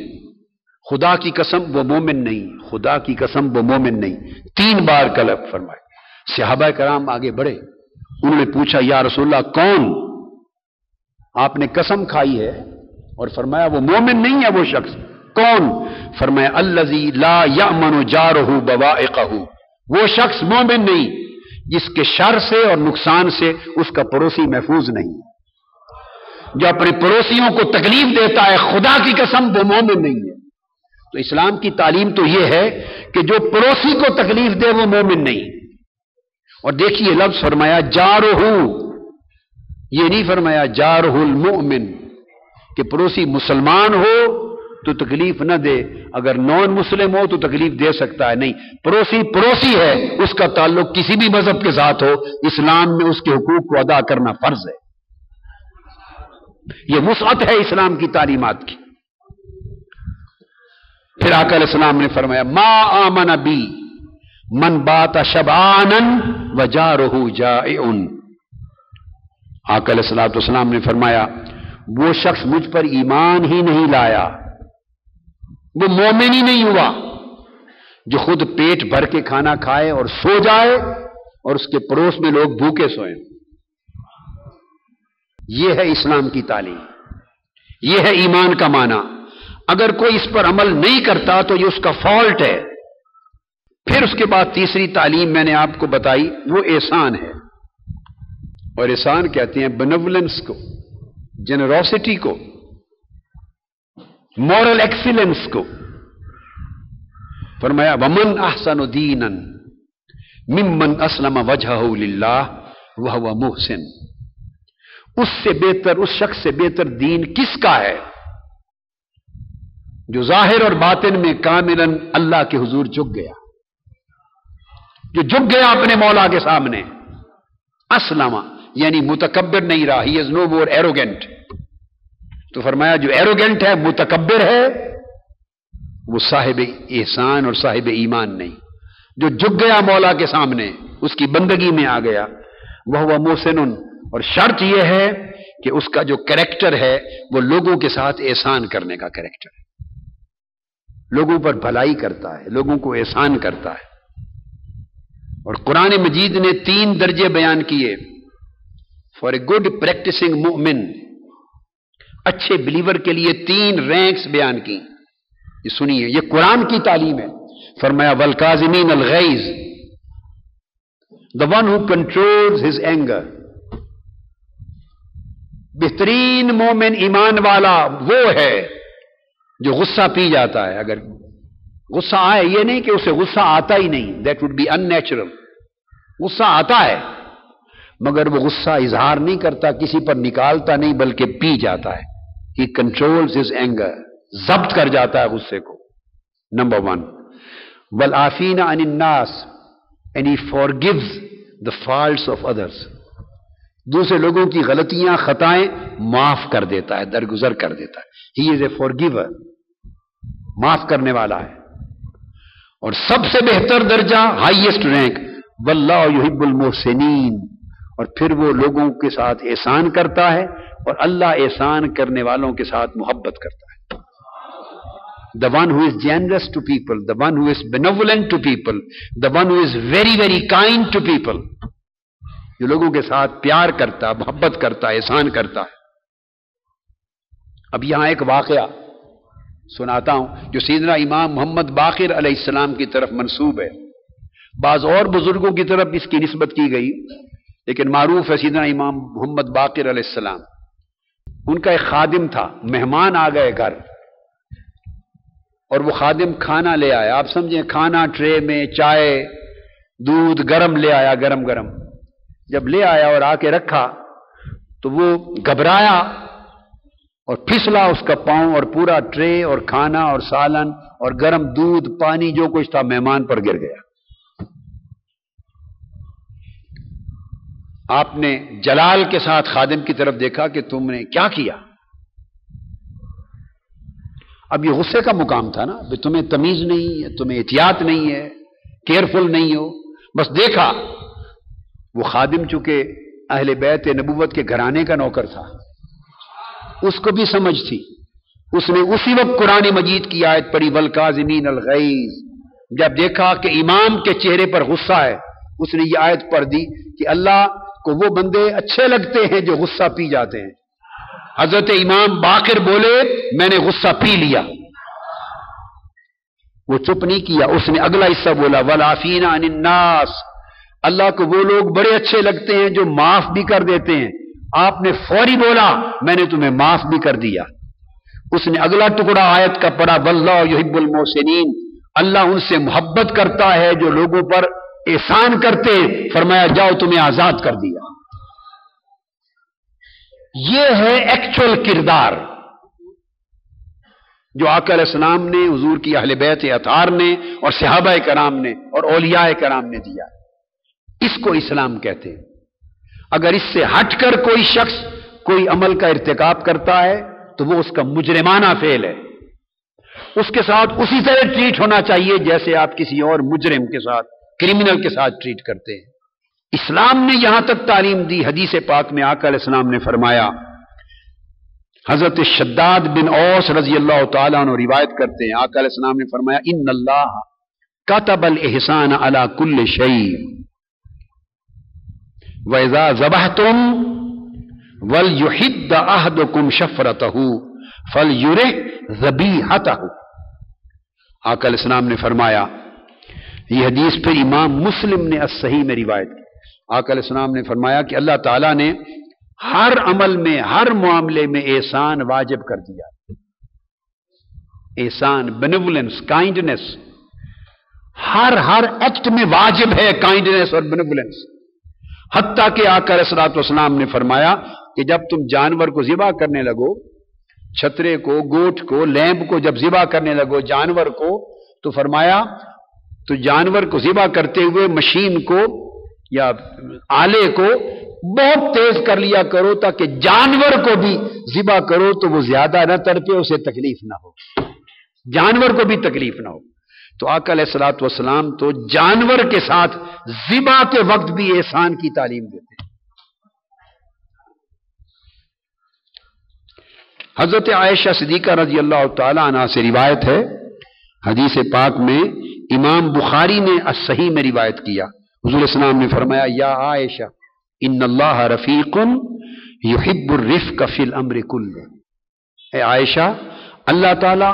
خدا کی قسم وہ مومن نہیں، خدا کی قسم وہ مومن نہیں، 3 بار کلب فرمایا۔ صحابہ کرام آگے بڑھے، انہوں نے پوچھا یا رسول اللہ کون؟ آپ نے قسم کھائی ہے اور فرمایا وہ مومن نہیں ہے وہ شخص، کون؟ فرمایا الذی لا یأمن جارہ بوائقہ، وہ شخص مومن نہیں جس کے شر سے اور نقصان سے اس کا پڑوسی محفوظ نہیں، جو اپنے پڑوسیوں کو تکلیف دیتا ہے، خدا کی قسم وہ مومن نہیں ہے۔ تو اسلام کی تعلیم تو یہ ہے کہ جو پڑوسی کو تکلیف دے وہ مومن نہیں۔ اور دیکھیے لفظ فرمایا جارہ، یہ نہیں فرمایا جارہ المؤمن کہ پڑوسی مسلمان ہو تو تکلیف نہ دے، اگر نان مسلم ہو تو تکلیف دے سکتا ہے، نہیں، پڑوسی پڑوسی ہے، اس کا تعلق کسی بھی مذہب کے ساتھ ہو، اسلام میں اس کے حقوق کو ادا کرنا فرض ہے۔ یہ وسعت ہے اسلام کی تعلیمات کی۔ پھر آقا علیہ السلام نے فرمایا ما آمن بی من بات شبعانا وجارہ جائع، آقا علیہ السلام نے فرمایا وہ شخص مجھ پر ایمان ہی نہیں لایا، وہ مومن ہی نہیں ہوا، جو خود پیٹ بھر کے کھانا کھائے اور سو جائے اور اس کے پڑوس میں لوگ بھوکے سوئیں۔ یہ ہے اسلام کی تعلیم، یہ ہے ایمان کا معنی۔ اگر کوئی اس پر عمل نہیں کرتا تو یہ اس کا فالٹ ہے۔ پھر اس کے بعد تیسری تعلیم میں نے آپ کو بتائی وہ احسان ہے، اور احسان کہتے ہیں بینیولنس کو، جنروسٹی کو، مورل ایکسیلنس کو۔ فرمایا ومن احسن دینا ممن اسلم وجہہ للہ وہو محسن، اس سے بہتر، اس شخص سے بہتر دین کس کا ہے جو ظاہر اور باطن میں کاملاً اللہ کے حضور جھک گیا، جو جھک گیا اپنے مولا کے سامنے۔ اسلم یعنی متکبر نہیں رہا، ہی از نو مور ایروگینٹ۔ تو فرمایا جو ایروگینٹ ہے، متکبر ہے، وہ صاحب احسان اور صاحب ایمان نہیں۔ جو جھک گیا مولا کے سامنے، اس کی بندگی میں آ گیا، وہ محسن، اور شرط یہ ہے کہ اس کا جو کریکٹر ہے وہ لوگوں کے ساتھ احسان کرنے کا کریکٹر ہے، لوگوں پر بھلائی کرتا ہے، لوگوں کو احسان کرتا ہے۔ اور قرآن مجید نے 3 درجے بیان کیے فار اے گڈ پریکٹسنگ مومن، اچھے بلیور کے لیے 3 رینکس بیان کی۔ یہ سنیے، یہ قرآن کی تعلیم ہے۔ فرمایا والکاظمین الغیظ، the one who controls his anger۔ بہترین مومن ایمان والا وہ ہے جو غصہ پی جاتا ہے۔ اگر غصہ آئے، یہ نہیں کہ اسے غصہ آتا ہی نہیں، that would be unnatural, غصہ آتا ہے مگر وہ غصہ اظہار نہیں کرتا، کسی پر نکالتا نہیں، بلکہ پی جاتا ہے۔ He controls his anger، ضبط کر جاتا ہے غصے کو۔ نمبر 1 والعافین عن الناس، and he forgives the faults of others، دوسرے لوگوں کی غلطیاں خطائیں معاف کر دیتا ہے، درگزر کر دیتا ہے۔ He is a forgiver، معاف کرنے والا ہے۔ اور سب سے بہتر درجہ، ہائیسٹ رینک، واللہ یحب المحسنین، اور پھر وہ لوگوں کے ساتھ احسان کرتا ہے، اور اللہ احسان کرنے والوں کے ساتھ محبت کرتا ہے. The one who is generous to people, the one who is benevolent to people, the one who is very, very kind to people, جو لوگوں کے ساتھ پیار کرتا، محبت کرتا، احسان کرتا ہے. اب یہاں ایک واقعہ سناتا ہوں جو سیدنا امام محمد باقر علیہ السلام کی طرف منسوب ہے. بعض اور بزرگوں کی طرف اس کی نسبت کی گئی، لیکن معروف ہے سیدنا امام محمد باقر علیہ السلام. ان کا ایک خادم تھا، مہمان آ گئے گھر، اور وہ خادم کھانا لے آیا. آپ سمجھیں کھانا ٹرے میں، چائے دودھ گرم لے آیا، گرم گرم. جب لے آیا اور آ کے رکھا تو وہ گھبرایا اور پھسلا اس کا پاؤں، اور پورا ٹرے اور کھانا اور سالن اور گرم دودھ پانی جو کچھ تھا مہمان پر گر گیا. آپ نے جلال کے ساتھ خادم کی طرف دیکھا کہ تم نے کیا کیا. اب یہ غصے کا مقام تھا نا، تمہیں تمیز نہیں ہے، تمہیں احتیاط نہیں ہے، کیئرفل نہیں ہو. بس دیکھا وہ خادم چونکہ اہل بیت نبوت کے گھرانے کا نوکر تھا، اس کو بھی سمجھ تھی. اس نے اسی وقت قرآن مجید کی آیت پڑھی والکاظمین الغیظ. جب دیکھا کہ امام کے چہرے پر غصہ ہے، اس نے یہ آیت پڑھ دی کہ اللہ کو وہ بندے اچھے لگتے ہیں جو غصہ پی جاتے ہیں. حضرت امام باقر بولے میں نے غصہ پی لیا. وہ چپ نہیں کیا، اس نے اگلا حصہ بولا والعافین عن الناس. اللہ کو وہ لوگ بڑے اچھے لگتے ہیں جو معاف بھی کر دیتے ہیں. آپ نے فوری بولا میں نے تمہیں معاف بھی کر دیا. اس نے اگلا ٹکڑا آیت کا پڑھا واللہ یحب المحسنین. اللہ ان سے محبت کرتا ہے جو لوگوں پر احسان کرتے. فرمایا جاؤ تمہیں آزاد کر دیا. یہ ہے ایکچوئل کردار جو آقا علیہ السلام نے، حضور کی اہل بیت اطہار نے اور صحابہ کرام نے اور اولیاء کرام نے دیا. اس کو اسلام کہتے ہیں. اگر اس سے ہٹ کر کوئی شخص کوئی عمل کا ارتکاب کرتا ہے تو وہ اس کا مجرمانہ فعل ہے. اس کے ساتھ اسی طرح ٹریٹ ہونا چاہیے جیسے آپ کسی اور مجرم کے ساتھ، کرمنل کے ساتھ ٹریٹ کرتے ہیں. اسلام نے یہاں تک تعلیم دی. حدیث پاک میں آقا علیہ السلام نے فرمایا، حضرت شداد بن اوس رضی اللہ تعالیٰ عنہ روایت کرتے ہیں، آقا علیہ السلام نے فرمایا ان اللہ کتب الاحسان علی کل شیء وَإِذَا ذَبَحْتُمْ وَلْيُحِدَّ أَحَدُكُمْ شَفْرَتَهُ فَلْيُرِحْ ذَبِيحَتَهُ. آقا علیہ السلام نے فرمایا، یہ حدیث پھر امام مسلم نے الصحیح میں روایت کی. آقا علیہ السلام نے فرمایا کہ اللہ تعالیٰ نے ہر عمل میں، ہر معاملے میں احسان واجب کر دیا. احسان، بینیولنس، کائنڈنس ہر ایکٹ میں واجب ہے. کائنڈنس اور بینیولنس. حتیٰ کہ آقا علیہ السلام نے فرمایا کہ جب تم جانور کو ذبح کرنے لگو، چھترے کو، گوٹ کو، لیمب کو جب ذبح کرنے لگو جانور کو، تو فرمایا تو جانور کو ذبح کرتے ہوئے مشین کو یا آلے کو بہت تیز کر لیا کرو تاکہ جانور کو بھی ذبح کرو تو وہ زیادہ نہ تڑپے، اسے تکلیف نہ ہو، جانور کو بھی تکلیف نہ ہو. تو آقا علیہ الصلوۃ والسلام تو جانور کے ساتھ ذبح کے وقت بھی احسان کی تعلیم دیتے ہیں. حضرت عائشہ صدیقہ رضی اللہ تعالی عنہا سے روایت ہے، حدیث پاک میں امام بخاری نے الصحیح میں روایت کیا. حضور السلام نے فرمایا یا عائشہ ان اللہ رفیق یحب الرفق فی الامر کلہ. اے عائشہ، اللہ تعالی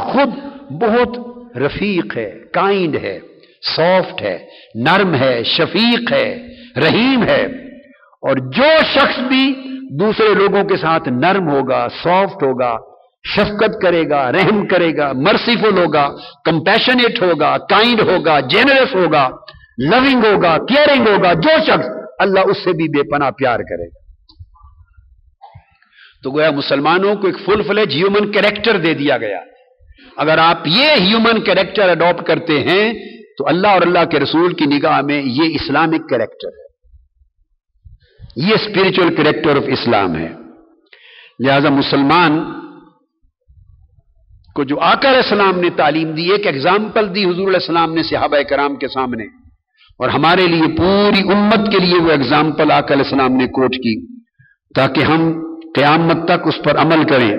خود بہت رفیق ہے، کائنڈ ہے، سافٹ ہے، نرم ہے، شفیق ہے، رحیم ہے. اور جو شخص بھی دوسرے لوگوں کے ساتھ نرم ہوگا، سافٹ ہوگا، شفقت کرے گا، رحم کرے گا، مرسیفل ہوگا، کمپیشنیٹ ہوگا، کائنڈ ہوگا، جینرس ہوگا، لونگ ہوگا، کیئرنگ ہوگا، جو شخص اللہ اس سے بھی بے پناہ پیار کرے گا. تو گویا مسلمانوں کو ایک فل فلیج ہیومن کریکٹر دے دیا گیا. اگر آپ یہ ہیومن کریکٹر اڈاپٹ کرتے ہیں تو اللہ اور اللہ کے رسول کی نگاہ میں یہ اسلامک کریکٹر ہے، یہ اسپرچل کریکٹر آف اسلام ہے. لہذا مسلمان کو جو آقا علیہ السلام نے تعلیم دی، ایک ایگزامپل دی حضور علیہ السلام نے صحابہ کرام کے سامنے، اور ہمارے لیے پوری امت کے لیے وہ اگزامپل آقا علیہ السلام نے کوٹ کی تاکہ ہم قیامت تک اس پر عمل کریں.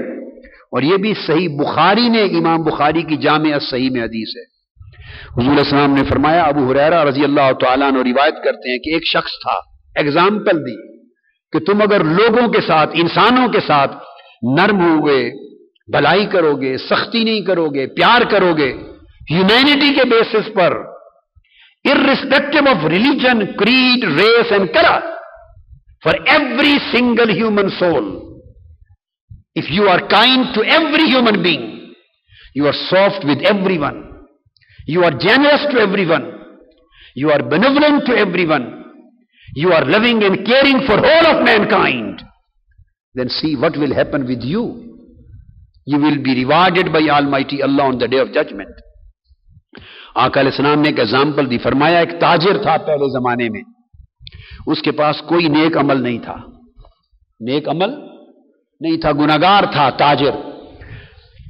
اور یہ بھی صحیح بخاری نے، امام بخاری کی جامع الصحیح میں حدیث ہے. حضور علیہ السلام نے فرمایا، ابو ہریرہ رضی اللہ تعالیٰ عنہ روایت کرتے ہیں کہ ایک شخص تھا، اگزامپل دی کہ تم اگر لوگوں کے ساتھ، انسانوں کے ساتھ نرم ہوگے، بھلائی کرو گے، سختی نہیں کرو گے، پیار کرو گے، ہیومینٹی کے basis per, irrespective of religion, creed, race and color, for every single human soul, if you are kind to every human being, you are soft with everyone, you are generous to everyone, you are benevolent to everyone, you are loving and caring for all of mankind, then see what will happen with you. You will be rewarded by Almighty Allah on the day of judgment. آقا علیہ السلام نے ایک example دی. فرمایا ایک تاجر تھا پہلے زمانے میں، اس کے پاس کوئی نیک عمل نہیں تھا، نیک عمل نہیں تھا، گناہگار تھا تاجر.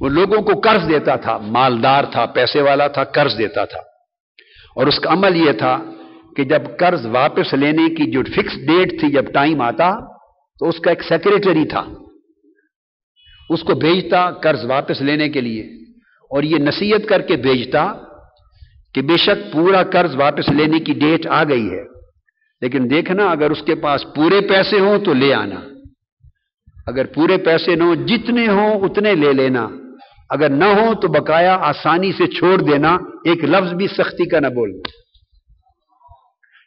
وہ لوگوں کو قرض دیتا تھا، مالدار تھا، پیسے والا تھا، قرض دیتا تھا. اور اس کا عمل یہ تھا کہ جب قرض واپس لینے کی جو فکس ڈیٹ تھی، جب ٹائم آتا تو اس کا ایک سیکریٹری تھا، اس کو بھیجتا قرض واپس لینے کے لیے، اور یہ نصیحت کر کے بھیجتا کہ بے شک پورا قرض واپس لینے کی ڈیٹ آ گئی ہے، لیکن دیکھنا اگر اس کے پاس پورے پیسے ہوں تو لے آنا، اگر پورے پیسے نہ ہوں جتنے ہوں اتنے لے لینا، اگر نہ ہوں تو بقایا آسانی سے چھوڑ دینا، ایک لفظ بھی سختی کا نہ بولنا،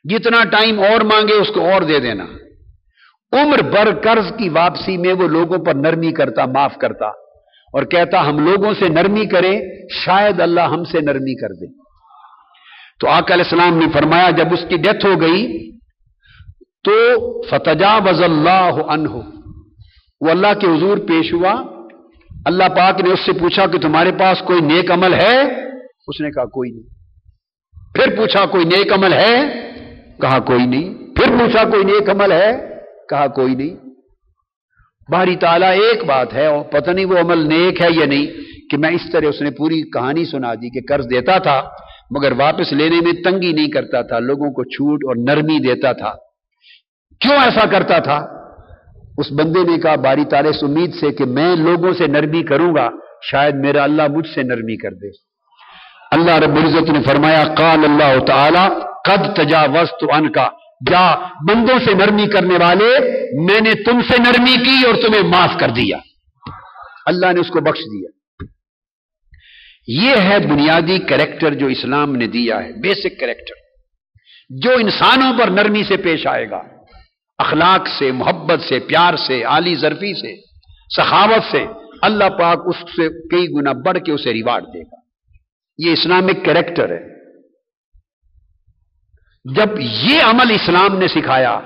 جتنا ٹائم اور مانگے اس کو اور دے دینا. عمر بھر قرض کی واپسی میں وہ لوگوں پر نرمی کرتا، معاف کرتا، اور کہتا ہم لوگوں سے نرمی کریں شاید اللہ ہم سے نرمی کر دے. تو آقا علیہ السلام نے فرمایا جب اس کی ڈیتھ ہو گئی تو فتجاوز اللہ عنہ، وہ اللہ کے حضور پیش ہوا. اللہ پاک نے اس سے پوچھا کہ تمہارے پاس کوئی نیک عمل ہے؟ اس نے کہا کوئی نہیں. پھر پوچھا کوئی نیک عمل ہے؟ کہا کوئی نہیں. پھر پوچھا کوئی نیک عمل ہے؟ کہا کوئی نہیں. باری تعالیٰ ایک بات ہے، اور پتہ نہیں وہ عمل نیک ہے یا نہیں، کہ میں اس طرح اس نے پوری کہانی سنا دی کہ قرض دیتا تھا مگر واپس لینے میں تنگی نہیں کرتا تھا، لوگوں کو چھوٹ اور نرمی دیتا تھا. کیوں ایسا کرتا تھا؟ اس بندے نے کہا باری تعالیٰ اس امید سے کہ میں لوگوں سے نرمی کروں گا شاید میرا اللہ مجھ سے نرمی کر دے. اللہ رب العزت نے فرمایا قال اللہ تعالی قد تجاوزت عنک، جا بندوں سے نرمی کرنے والے میں نے تم سے نرمی کی اور تمہیں معاف کر دیا. اللہ نے اس کو بخش دیا. یہ ہے بنیادی کریکٹر جو اسلام نے دیا ہے، بیسک کریکٹر، جو انسانوں پر نرمی سے پیش آئے گا، اخلاق سے، محبت سے، پیار سے، عالی ظرفی سے، سخاوت سے، اللہ پاک اس سے کئی گنا بڑھ کے اسے ریوارڈ دے گا. یہ اسلامک کریکٹر ہے. جب یہ عمل اسلام نے سکھایا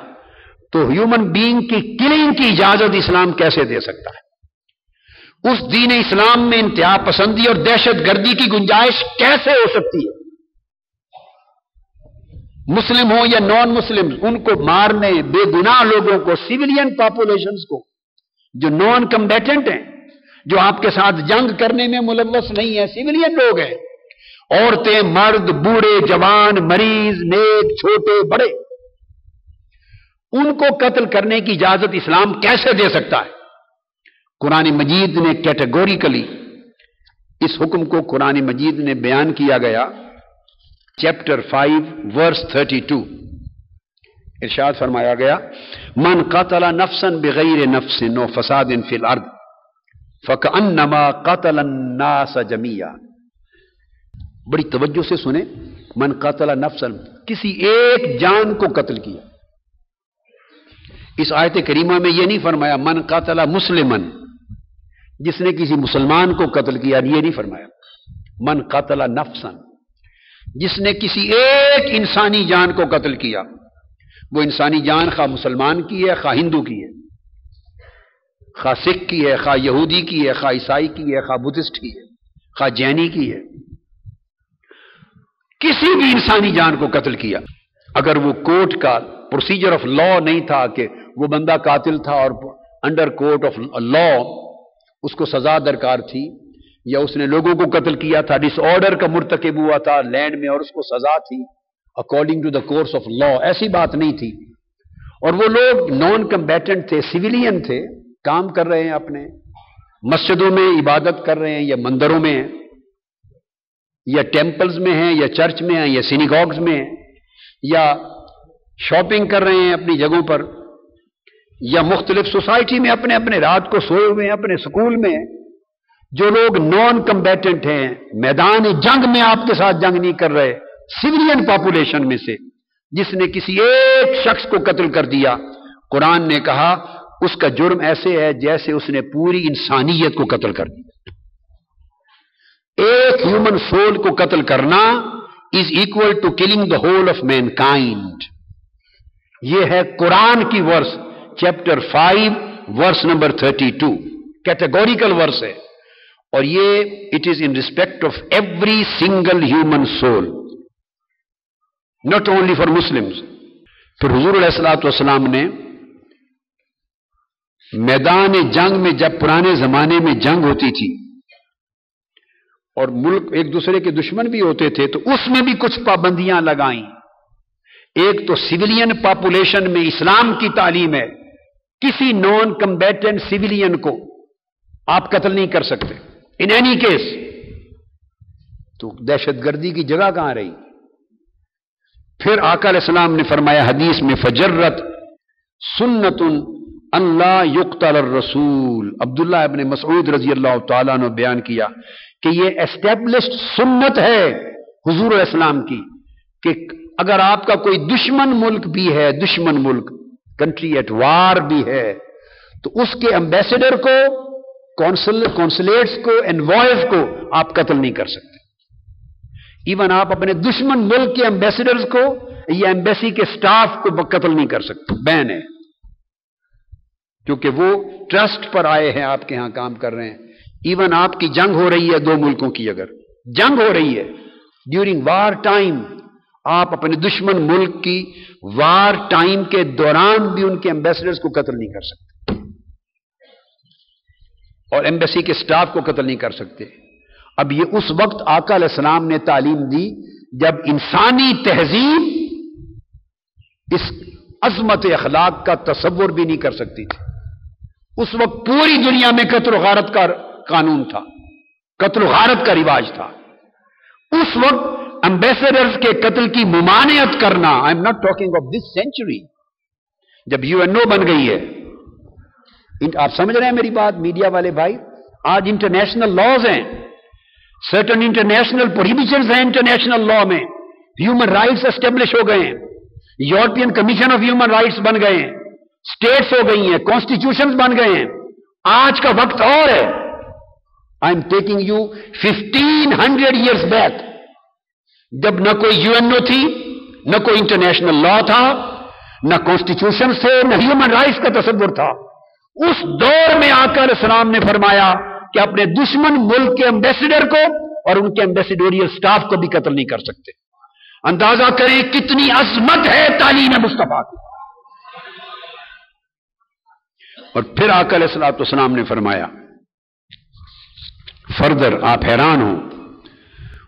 تو ہیومن بینگ کی کلنگ کی اجازت اسلام کیسے دے سکتا ہے؟ اس دین اسلام میں انتہا پسندی اور دہشت گردی کی گنجائش کیسے ہو سکتی ہے؟ مسلم ہوں یا نان مسلم، ان کو مارنے، بے گناہ لوگوں کو، سیولین پاپولیشنز کو جو نان کمبیٹنٹ ہیں، جو آپ کے ساتھ جنگ کرنے میں ملوث نہیں ہیں، سیولین لوگ ہیں، عورتیں، مرد، بوڑھے، جوان، مریض، نیک، چھوٹے، بڑے، ان کو قتل کرنے کی اجازت اسلام کیسے دے سکتا ہے؟ قرآن مجید نے کیٹیگوریکلی اس حکم کو قرآن مجید نے بیان کیا گیا. چیپٹر 5 ورس 32 ارشاد فرمایا گیا من قتل نفسا بغیر نفس و فساد فی الارض فکأنما قتل الناس جميعا. بڑی توجہ سے سنیں. من قتل نفسا، کسی ایک جان کو قتل کیا. اس آیت کریمہ میں یہ نہیں فرمایا من قتل مسلمن، جس نے کسی مسلمان کو قتل کیا، یہ نہیں فرمایا. من قتل نفسا، جس نے کسی ایک انسانی جان کو قتل کیا. وہ انسانی جان خواہ مسلمان کی ہے، خواہ ہندو کی ہے، خواہ سکھ کی ہے، خواہ یہودی کی ہے، خواہ عیسائی کی ہے، خواہ بدھسٹ کی ہے، خواہ جینی کی ہے، کسی بھی انسانی جان کو قتل کیا. اگر وہ کورٹ کا پروسیجر آف لا نہیں تھا کہ وہ بندہ قاتل تھا اور انڈر کورٹ آف لا اس کو سزا درکار تھی، یا اس نے لوگوں کو قتل کیا تھا، ڈس آرڈر کا مرتکب ہوا تھا لینڈ میں اور اس کو سزا تھی، according to the course of law. ایسی بات نہیں تھی. اور وہ لوگ نان کمبیٹنٹ تھے, سویلین تھے, کام کر رہے ہیں اپنے مسجدوں میں, عبادت کر رہے ہیں, یا مندروں میں ہیں, یا ٹیمپلز میں ہیں, یا چرچ میں ہیں, یا سینیگوگز میں ہیں, یا شاپنگ کر رہے ہیں اپنی جگہوں پر, یا مختلف سوسائٹی میں اپنے اپنے رات کو سوئے ہوئے ہیں, اپنے سکول میں ہیں. جو لوگ نان کمبیٹنٹ ہیں, میدان جنگ میں آپ کے ساتھ جنگ نہیں کر رہے, سویلین پاپولیشن میں سے جس نے کسی ایک شخص کو قتل کر دیا, قرآن نے کہا اس کا جرم ایسے ہے جیسے اس نے پوری انسانیت کو قتل کر دیا. ایک ہیومن سول کو قتل کرنا is equal to killing the whole of mankind. یہ ہے قرآن کی verse, chapter 5 verse number 32, categorical verse ہے. اور یہ it is in respect of every single human soul, not only for Muslims. پھر حضور علیہ الصلوۃ والسلام نے میدان جنگ میں, جب پرانے زمانے میں جنگ ہوتی تھی اور ملک ایک دوسرے کے دشمن بھی ہوتے تھے, تو اس میں بھی کچھ پابندیاں لگائیں. ایک تو سویلین پاپولیشن میں اسلام کی تعلیم ہے, کسی نان کمبیٹنٹ سویلین کو آپ قتل نہیں کر سکتے ان اینی کیس. تو دہشت گردی کی جگہ کہاں رہی؟ پھر آقا علیہ السلام نے فرمایا حدیث میں, فجرت سنت اللہ یقتل الرسول. عبداللہ ابن مسعود رضی اللہ تعالیٰ نے بیان کیا کہ یہ اسٹیبلشڈ سنت ہے حضور علیہ السلام کی کہ اگر آپ کا کوئی دشمن ملک بھی ہے, دشمن ملک, کنٹری ایٹ وار بھی ہے, تو اس کے ایمبیسڈر کو, کونسلیٹس کو, انوائز کو آپ قتل نہیں کر سکتے. ایون آپ اپنے دشمن ملک کے ایمبیسڈرز کو یا ایمبیسی کے سٹاف کو قتل نہیں کر سکتے, بین ہے, کیونکہ وہ ٹرسٹ پر آئے ہیں, آپ کے ہاں کام کر رہے ہیں. ایون آپ کی جنگ ہو رہی ہے دو ملکوں کی, اگر جنگ ہو رہی ہے ڈیورنگ وار ٹائم, آپ اپنے دشمن ملک کی وار ٹائم کے دوران بھی ان کے ایمبیسڈرز کو قتل نہیں کر سکتے, اور ایمبیسی کے سٹاف کو قتل نہیں کر سکتے. اب یہ اس وقت آقا علیہ السلام نے تعلیم دی جب انسانی تہذیب اس عظمت اخلاق کا تصور بھی نہیں کر سکتی تھی. اس وقت پوری دنیا میں قتل و غارت کا قانون تھا, قتل و غارت کا رواج تھا. اس وقت ایمبیسڈرز کے قتل کی ممانعت کرنا, I am not talking of this century, جب UNO بن گئی ہے, آپ سمجھ رہے ہیں میری بات میڈیا والے بھائی, آج انٹرنیشنل لاز ہیں, سرٹن انٹرنیشنل پروہیبیشنز ہیں انٹرنیشنل لا میں, ہیومن رائٹس اسٹیبلش ہو گئے ہیں, European Commission of Human Rights بن گئے ہیں, اسٹیٹس ہو گئی ہیں, کانسٹیٹیوشنز بن گئے ہیں. آج کا وقت اور ہے. I am taking you 1500 years back, جب نہ کوئی UNO تھی, نہ کوئی انٹرنیشنل لا تھا, نہ کانسٹیٹیوشنز تھے, نہ ہیومن رائٹس کا تصور تھا. اس دور میں آقا علیہ السلام نے فرمایا کہ اپنے دشمن ملک کے ایمبیسڈر کو اور ان کے ایمبیسیڈوریل سٹاف کو بھی قتل نہیں کر سکتے. اندازہ کریں کتنی عظمت ہے تعلیم مصطفیٰ کی. اور پھر آقا علیہ الصلوۃ والسلام نے فرمایا, فردر آپ حیران ہوں,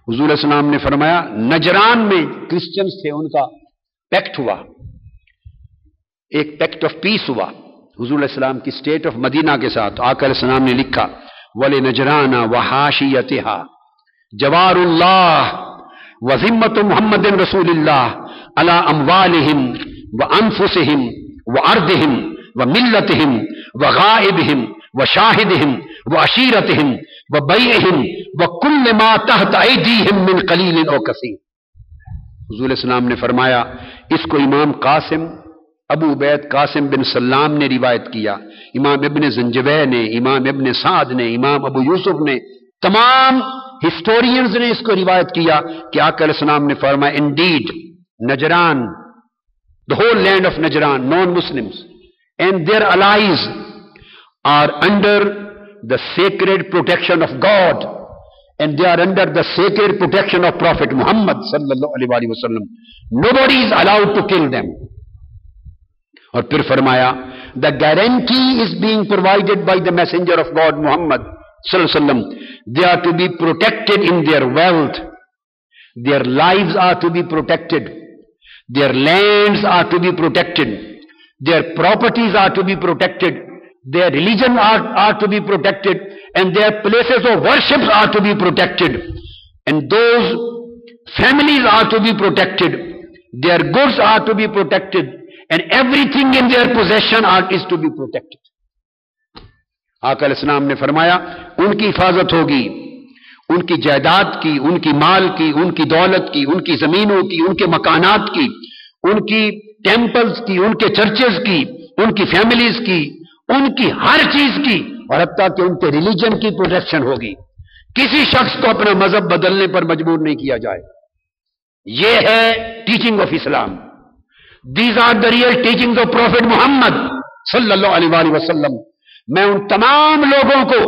حضور علیہ السلام نے فرمایا نجران میں کرسچنز تھے, ان کا پیکٹ ہوا, ایک پیکٹ آف پیس ہوا حضور علیہ السلام کی اسٹیٹ آف مدینہ کے ساتھ. آقا علیہ السلام نے لکھا وَلِنَجْرَانَ وَحَاشِيَتِهَا جَوَارُ اللَّهِ وَذِمَّةُ مُحَمَّدٍ رَسُولِ اللَّهِ عَلَىٰ أَمْوَالِهِمْ وَأَنفُسِهِمْ وَأَرْضِهِمْ وَمِلَّتِهِمْ وَغَائِبِهِمْ وَشَاهِدِهِمْ وَعَشِيرَتِهِمْ وَبَيْعِهِمْ وَكُلِّ مَا تَحْتَ أَيْدِيهِمْ مِنْ قَلِيلٍ أَوْ كَثِيرٍ. حضور علیہ السلام نے فرمایا, اس کو امام قاسم, ابو عبید قاسم بن سلام نے روایت کیا, امام ابن زنجوی نے, امام ابن سعد نے, امام ابو یوسف نے, تمام ہسٹورینز نے اس کو روایت کیا کہ آقا علیہ السلام نے فرمایا indeed Najran, the whole land of Najran, non-Muslims and their allies are under the sacred protection of God, and they are under the sacred protection of Prophet Muhammad sallallahu alaihi wasallam. Nobody is allowed to kill them. اور پھر فرمایا the guarantee is being provided by the messenger of God Muhammad sallallahu alaihi wasallam. They are to be protected in their wealth, their lives are to be protected, their lands are to be protected, their properties are to be protected, their religion are to be protected, and their places of worship are to be protected, and those families are to be protected, their goods are to be protected, and everything in their possession is to be protected. آقا علیہ السلام نے فرمایا ان کی حفاظت ہوگی، ان کی جائیداد کی، ان کی مال کی، ان کی دولت کی، ان کی زمینوں کی، ان کے مکانات کی، ان کی ٹیمپلز کی، ان کے چرچز کی، ان کی فیملیز کی، ان کی ہر چیز کی، اور حتیٰ کہ ان کے ریلیجن کی پروٹیکشن ہوگی. کسی شخص کو اپنا مذہب بدلنے پر مجبور نہیں کیا جائے. یہ ہے teaching of Islam. These are the real teaching of prophet Muhammad صلی اللہ علیہ وآلہ وسلم. میں ان تمام لوگوں کو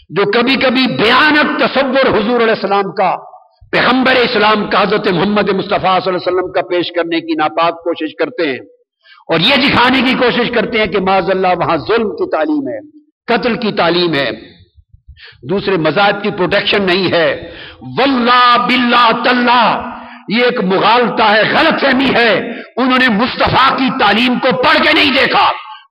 جو کبھی کبھی بھیانک تصور حضور علیہ السلام کا، پیغمبر اسلام کا، حضرت محمد مصطفیٰ صلی اللہ علیہ وسلم کا پیش کرنے کی ناپاک کوشش کرتے ہیں اور یہ دکھانے کی کوشش کرتے ہیں کہ معاذ اللہ وہاں ظلم کی تعلیم ہے، قتل کی تعلیم ہے، دوسرے مذاہب کی پروٹیکشن نہیں ہے. واللہ باللہ تاللہ یہ ایک مغالطہ ہے، غلط فہمی ہے. انہوں نے مصطفیٰ کی تعلیم کو پڑھ کے نہیں دیکھا،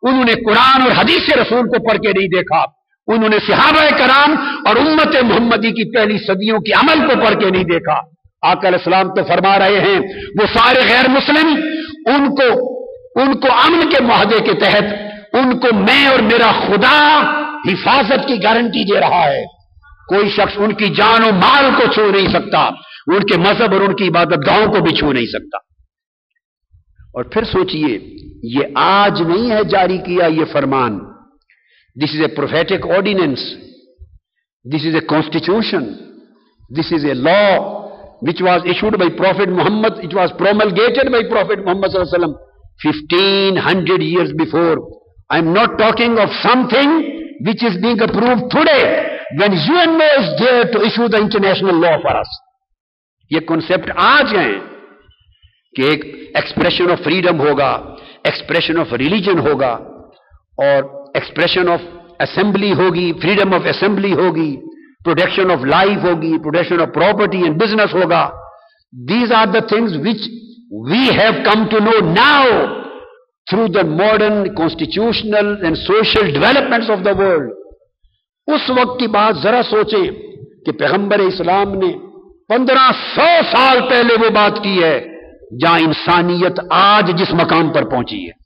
انہوں نے قرآن اور حدیث رسول کو پڑھ کے نہیں دیکھا، انہوں نے صحابہ کرام اور امت محمدی کی پہلی صدیوں کے عمل کو پڑھ کے نہیں دیکھا. آقا علیہ السلام تو فرما رہے ہیں وہ سارے غیر مسلم ان کو امن کے معاہدے کے تحت ان کو میں اور میرا خدا حفاظت کی گارنٹی دے رہا ہے. کوئی شخص ان کی جان و مال کو چھو نہیں سکتا، ان کے مذہب اور ان کی عبادت گاہوں کو بھی چھو نہیں سکتا. اور پھر سوچئے یہ آج نہیں ہے جاری کیا یہ فرمان. This is a prophetic ordinance. This is a constitution. This is a law which was issued by Prophet Muhammad. It was promulgated by Prophet Muhammad sallallahu alaihi wasallam 1500 years before. I am not talking of something which is being approved today when UNO is there to issue the international law for us. یہ concept آج ہیں کہ ایک expression of freedom ہوگا، expression of religion ہوگا، اور expression of assembly ہوگی، freedom of assembly ہوگی، پروٹیکشن آف لائف ہوگی، protection of property and business ہوگا. These are the things which we have come to know now through the modern constitutional and social developments of the world. اس وقت کی بات ذرا سوچیں کہ پیغمبر اسلام نے 1500 سال پہلے وہ بات کی ہے جہاں انسانیت آج جس مقام پر پہنچی ہے.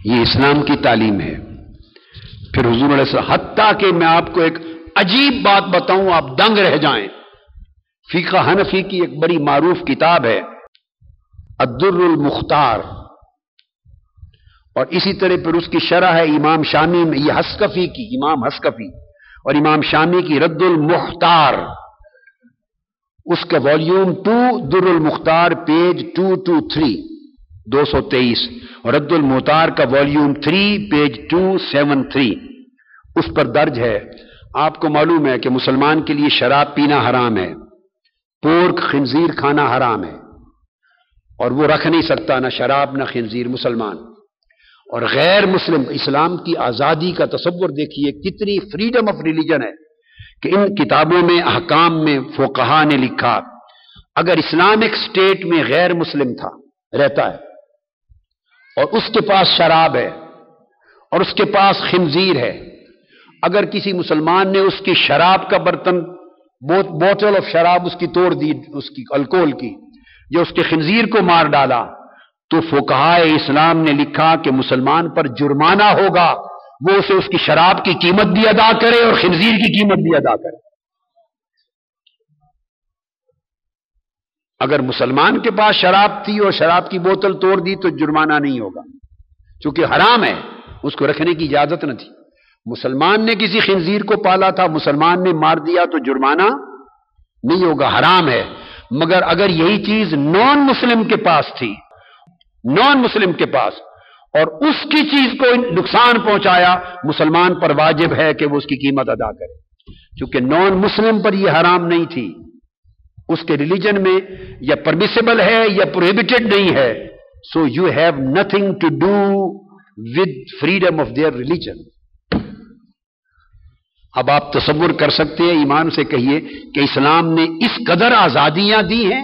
یہ اسلام کی تعلیم ہے. پھر حضور علیہ السلام، حتیٰ کہ میں آپ کو ایک عجیب بات بتاؤں آپ دنگ رہ جائیں. فقہ حنفی کی ایک بڑی معروف کتاب ہے الدر المختار، اور اسی طرح پھر اس کی شرح ہے امام شامی میں، یہ حسکفی کی، امام حسکفی اور امام شامی کی رد المختار، اس کا والیوم 2 در المختار پیج 223 223 اور رد المختار کا والیوم 3 پیج 273 اس پر درج ہے. آپ کو معلوم ہے کہ مسلمان کے لیے شراب پینا حرام ہے، پورک خنزیر کھانا حرام ہے، اور وہ رکھ نہیں سکتا نہ شراب نہ خنزیر مسلمان. اور غیر مسلم اسلام کی آزادی کا تصور دیکھیے، کتنی فریڈم آف ریلیجن ہے کہ ان کتابوں میں احکام میں فقہا نے لکھا اگر اسلامک اسٹیٹ میں غیر مسلم رہتا ہے اور اس کے پاس شراب ہے اور اس کے پاس خنزیر ہے، اگر کسی مسلمان نے اس کی شراب کا برتن، بوتل آف شراب اس کی توڑ دی، اس کی الکوہل کی، یا اس کے خنزیر کو مار ڈالا، تو فقہائے اسلام نے لکھا کہ مسلمان پر جرمانہ ہوگا، وہ اسے اس کی شراب کی قیمت بھی ادا کرے اور خنزیر کی قیمت بھی ادا کرے. اگر مسلمان کے پاس شراب تھی اور شراب کی بوتل توڑ دی تو جرمانہ نہیں ہوگا، چونکہ حرام ہے، اس کو رکھنے کی اجازت نہ تھی. مسلمان نے کسی خنزیر کو پالا تھا، مسلمان نے مار دیا تو جرمانہ نہیں ہوگا، حرام ہے. مگر اگر یہی چیز نان مسلم کے پاس تھی، نان مسلم کے پاس، اور اس کی چیز کو نقصان پہنچایا، مسلمان پر واجب ہے کہ وہ اس کی قیمت ادا کرے. چونکہ نان مسلم پر یہ حرام نہیں تھی، اس کے ریلیجن میں یا پرمیسیبل ہے یا پروہیبٹڈ نہیں ہے. So you have nothing to do with freedom of their religion. اب آپ تصور کر سکتے ہیں، ایمان سے کہیے کہ اسلام نے اس قدر آزادیاں دی ہیں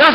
10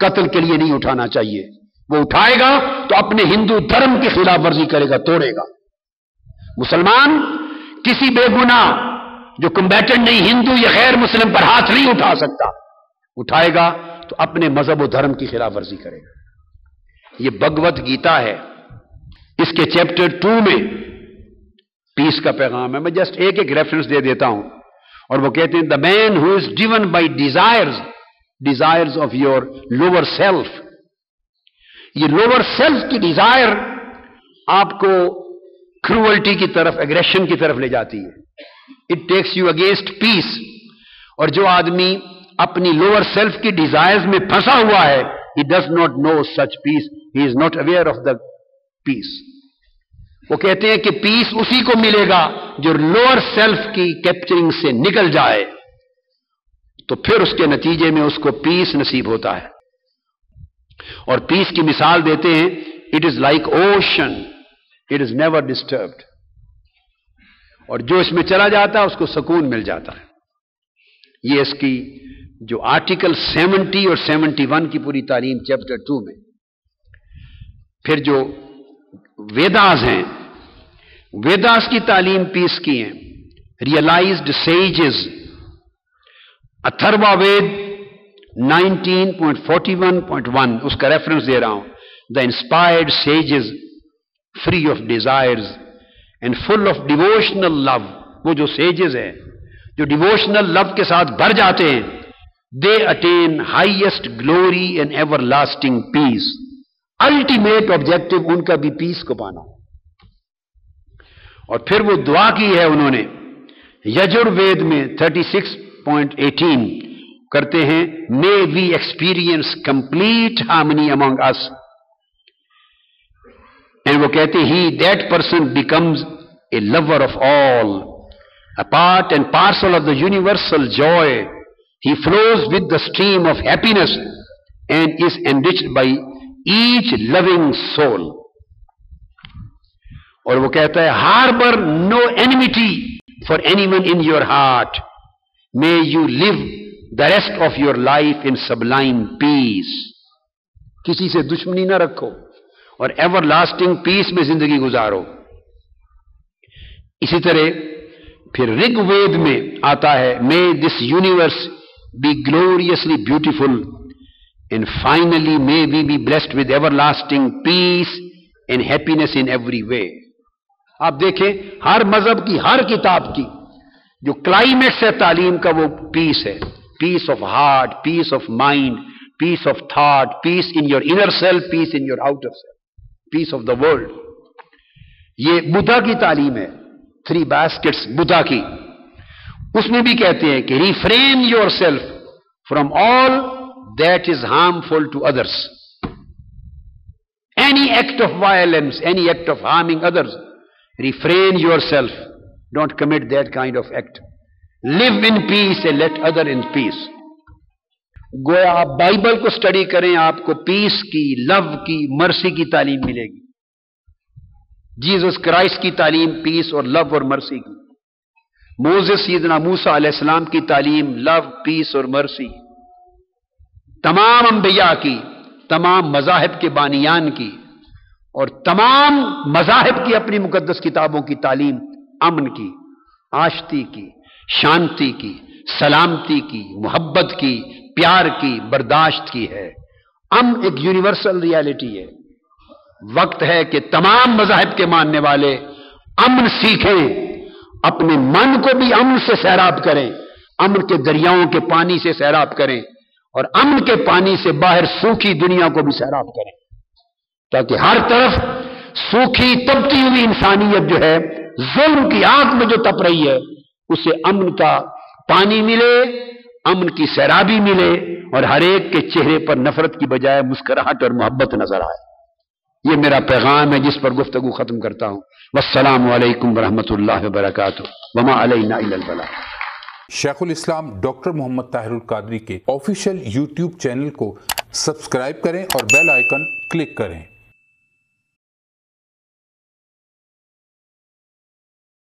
قتل کے لیے نہیں اٹھانا چاہیے. وہ اٹھائے گا تو اپنے ہندو دھرم کی خلاف ورزی کرے گا, توڑے گا. مسلمان کسی بے گناہ جو کمبیٹنٹ نہیں, ہندو یا غیر مسلم پر ہاتھ نہیں اٹھا سکتا. اٹھائے گا تو اپنے مذہب و دھرم کی خلاف ورزی کرے گا. یہ بھگوت گیتا ہے, اس کے چیپٹر 2 میں پیس کا پیغام ہے. میں جسٹ ایک ریفرنس دے دیتا ہوں, اور وہ کہتے ہیں the man who is driven by desires of your lower self. یہ لوور سیلف کی ڈیزائر آپ کو کروئلٹی کی طرف, ایگریشن کی طرف لے جاتی ہے. اٹ ٹیکس یو اگینسٹ پیس. اور جو آدمی اپنی لوور سیلف کی ڈیزائرز میں پھنسا ہوا ہے, he does not know such peace, he is not aware of the peace. وہ کہتے ہیں کہ پیس اسی کو ملے گا جو لوور سیلف کی کیپچرنگ سے نکل جائے, تو پھر اس کے نتیجے میں اس کو پیس نصیب ہوتا ہے. اور پیس کی مثال دیتے ہیں, it is like ocean, it is never disturbed. اور جو اس میں چلا جاتا ہے اس کو سکون مل جاتا ہے. یہ اس کی جو آرٹیکل 70 اور 71 کی پوری تعلیم چیپٹر 2 میں. پھر جو ویداز ہیں, ویداز کی تعلیم پیس کی ہیں. ریئلائزڈ سیجز, اتھروا وید 19.41.1 اس کا ریفرنس دے رہا ہوں. The inspired sages free of desires and full of devotional love. وہ جو سیجز ہیں جو ڈیووشنل لو کے ساتھ بھر جاتے ہیں, they attain highest glory and everlasting peace. Ultimate objective in کا بھی پیس کو پانا. اور پھر وہ دعا کی ہے انہوں نے یجروید میں 36.18 کرتے ہیں, may we experience complete harmony among us. and وہ کہتے ہیں he that person becomes a lover of all, a part and parcel of the universal joy. He flows with the stream of happiness and is enriched by each loving soul. اور وہ کہتا ہے harbor no enmity for anyone in your heart. May you live the rest of your life in sublime peace. کسی سے دشمنی نہ رکھو اور ایور لاسٹنگ پیس میں زندگی گزارو. اسی طرح پھر رگ وید میں آتا ہے may this universe be gloriously beautiful and finally may we be blessed with everlasting peace and happiness in every way. آپ دیکھیں ہر مذہب کی, ہر کتاب کی جو کلائمیکس ہے تعلیم کا وہ پیس ہے. Peace of heart, peace of mind, peace of thought, peace in your inner self, peace in your outer self, peace of the world. یہ بدھا کی تعلیم ہے, 3 baskets بدھا کی. اس میں بھی کہتے ہیں کہ refrain your self from all that is harmful to others. Any act of violence, any act of harming others, refrain your self, don't commit that kind of act. Live in peace and let other in peace. گویا آپ Bible کو study کریں, آپ کو پیس کی, لو کی, مرسی کی تعلیم ملے گی. جیزس کرائسٹ کی تعلیم پیس اور لو اور مرسی کی. موسیٰ سیدنا موسیٰ علیہ السلام کی تعلیم لو, پیس اور مرسی. تمام انبیاء کی, تمام مذاہب کے بانیان کی اور تمام مذاہب کی اپنی مقدس کتابوں کی تعلیم امن کی, آشتی کی, شانتی کی, سلامتی کی, محبت کی, پیار کی, برداشت کی ہے. امن ایک یونیورسل ریالٹی ہے. وقت ہے کہ تمام مذاہب کے ماننے والے امن سیکھیں, اپنے من کو بھی امن سے سیراب کریں, امن کے دریاؤں کے پانی سے سیراب کریں اور امن کے پانی سے باہر سوکھی دنیا کو بھی سیراب کریں, تاکہ ہر طرف سوکھی تپتی ہوئی انسانیت جو ہے ظلم کی آگ میں جو تپ رہی ہے اسے امن کا پانی ملے, امن کی سیرابی ملے اور ہر ایک کے چہرے پر نفرت کی بجائے مسکراہٹ اور محبت نظر آئے. یہ میرا پیغام ہے جس پر گفتگو ختم کرتا ہوں. والسلام علیکم ورحمۃ اللہ وبرکاتہ. وما علینا الا البلاغ. شیخ الاسلام ڈاکٹر محمد طاہر القادری کے آفیشیل یوٹیوب چینل کو سبسکرائب کریں اور بیل آئیکن کلک کریں.